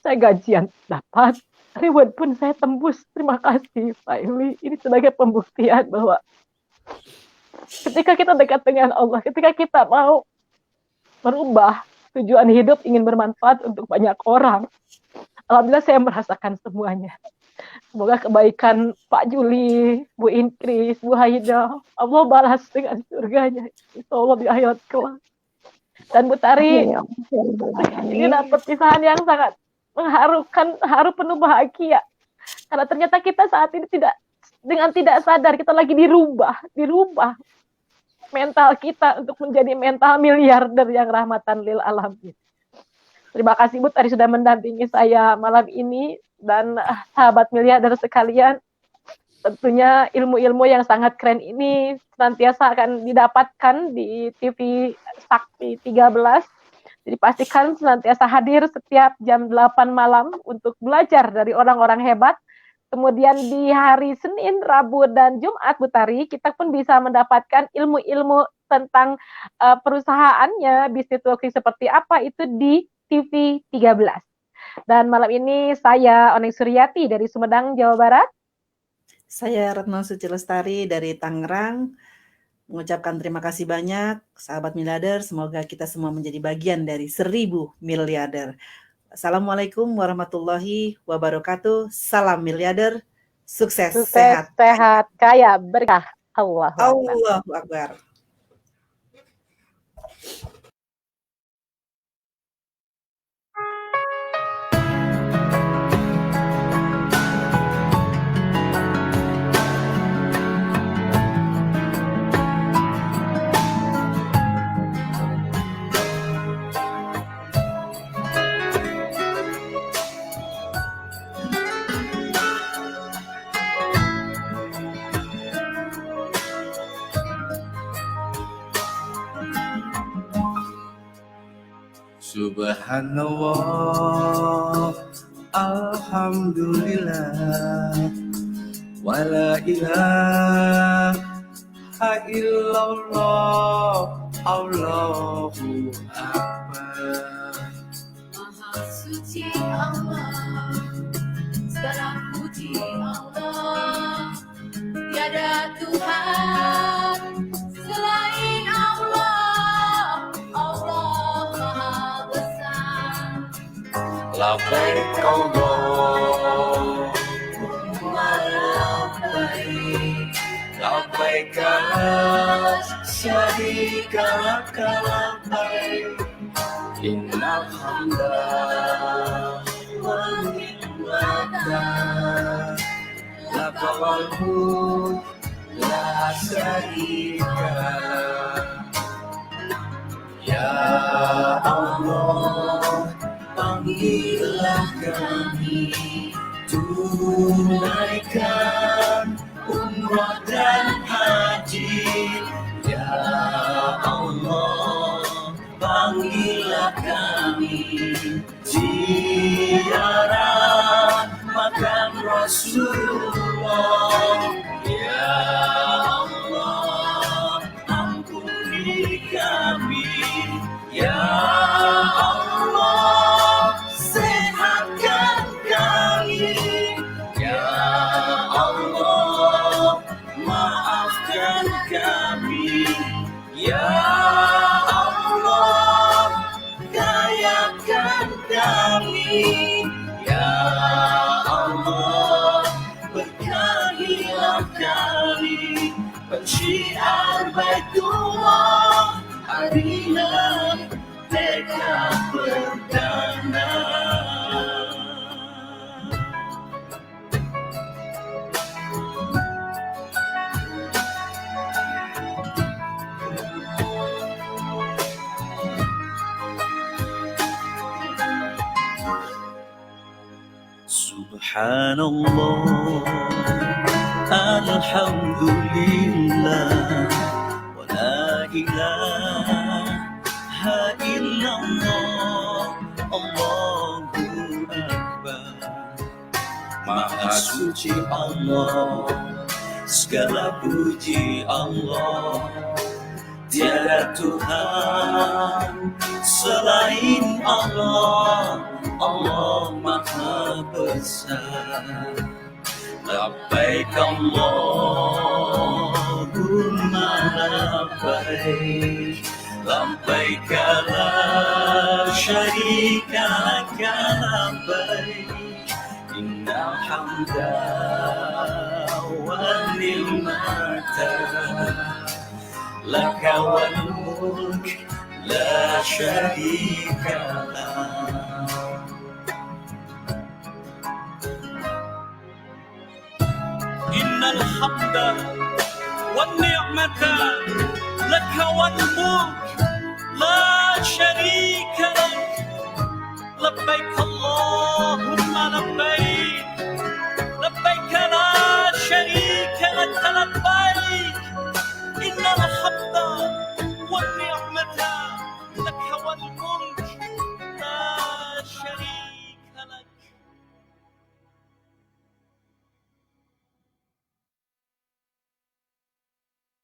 Saya gajian dapat, reward pun saya tembus. Terima kasih Pak Juli. Ini sebagai pembuktian bahwa ketika kita dekat dengan Allah, ketika kita mau merubah tujuan hidup, ingin bermanfaat untuk banyak orang, alhamdulillah saya merasakan semuanya. Semoga kebaikan Pak Juli, Bu Inkris, Bu Haida, Allah balas dengan surganya, insyaallah di akhirat kelak. Dan Bu Tari, ini dapat kisahan yang sangat mengharukan, haru penuh bahagia. Karena ternyata kita saat ini tidak sadar kita lagi dirubah mental kita untuk menjadi mental miliarder yang rahmatan lil alamin. Terima kasih Bu Tari sudah mendampingi saya malam ini, dan sahabat miliarder sekalian, tentunya ilmu-ilmu yang sangat keren ini senantiasa akan didapatkan di TV Sakti 13. Jadi pastikan senantiasa hadir setiap jam 8 malam untuk belajar dari orang-orang hebat. Kemudian di hari Senin, Rabu, dan Jumat, Bu Tari, kita pun bisa mendapatkan ilmu-ilmu tentang perusahaannya, bisnis walking seperti apa, itu di TV 13. Dan malam ini saya Oneng Suryati dari Sumedang, Jawa Barat. Saya Retno Suci Lestari dari Tangerang. Mengucapkan terima kasih banyak, sahabat miliarder. Semoga kita semua menjadi bagian dari 1000 miliarder. Assalamualaikum warahmatullahi wabarakatuh. Salam miliarder, sukses, sehat, kaya, berkah. Allahu Akbar. Allahu Akbar. Subhanallah, alhamdulillah, wala ilaha illallah, Allahu Akbar. Maha suci Allah, segala puji Allah, tiada Tuhan selain Allah, Allah Maha Besar. Labbaik Allahumma labbaik, labbaik la syarika laka labbaik, innal hamda wan ni'mata laka wal mulk la syarika lak. Ya Allah, panggillah kami, tunaikan umrah dan haji. Ya Allah, panggillah kami, ziarah makam Rasulullah. Ya Allah, ampuni kami. Ya Allah, sehatkan kami. Ya Allah, maafkan kami. Ya Allah, kayakan kami. Ya Allah, berkahilah kami. Pensyiar Baitullah, marilah mereka berdana. Subhanallah, alhamdulillah, wa la ilaha illallah, Allahu Akbar. Maha suci Allah, segala puji Allah, tiada Tuhan selain Allah, Allah Maha Besar. Labbaik Allahumma labbaik, labbaik la syarika laka labbaik, innal hamda wan ni'mata laka wal mulk la syarika lak. Innal hamda wan ni'mata laka wal mulk la syarika lak. Labbaik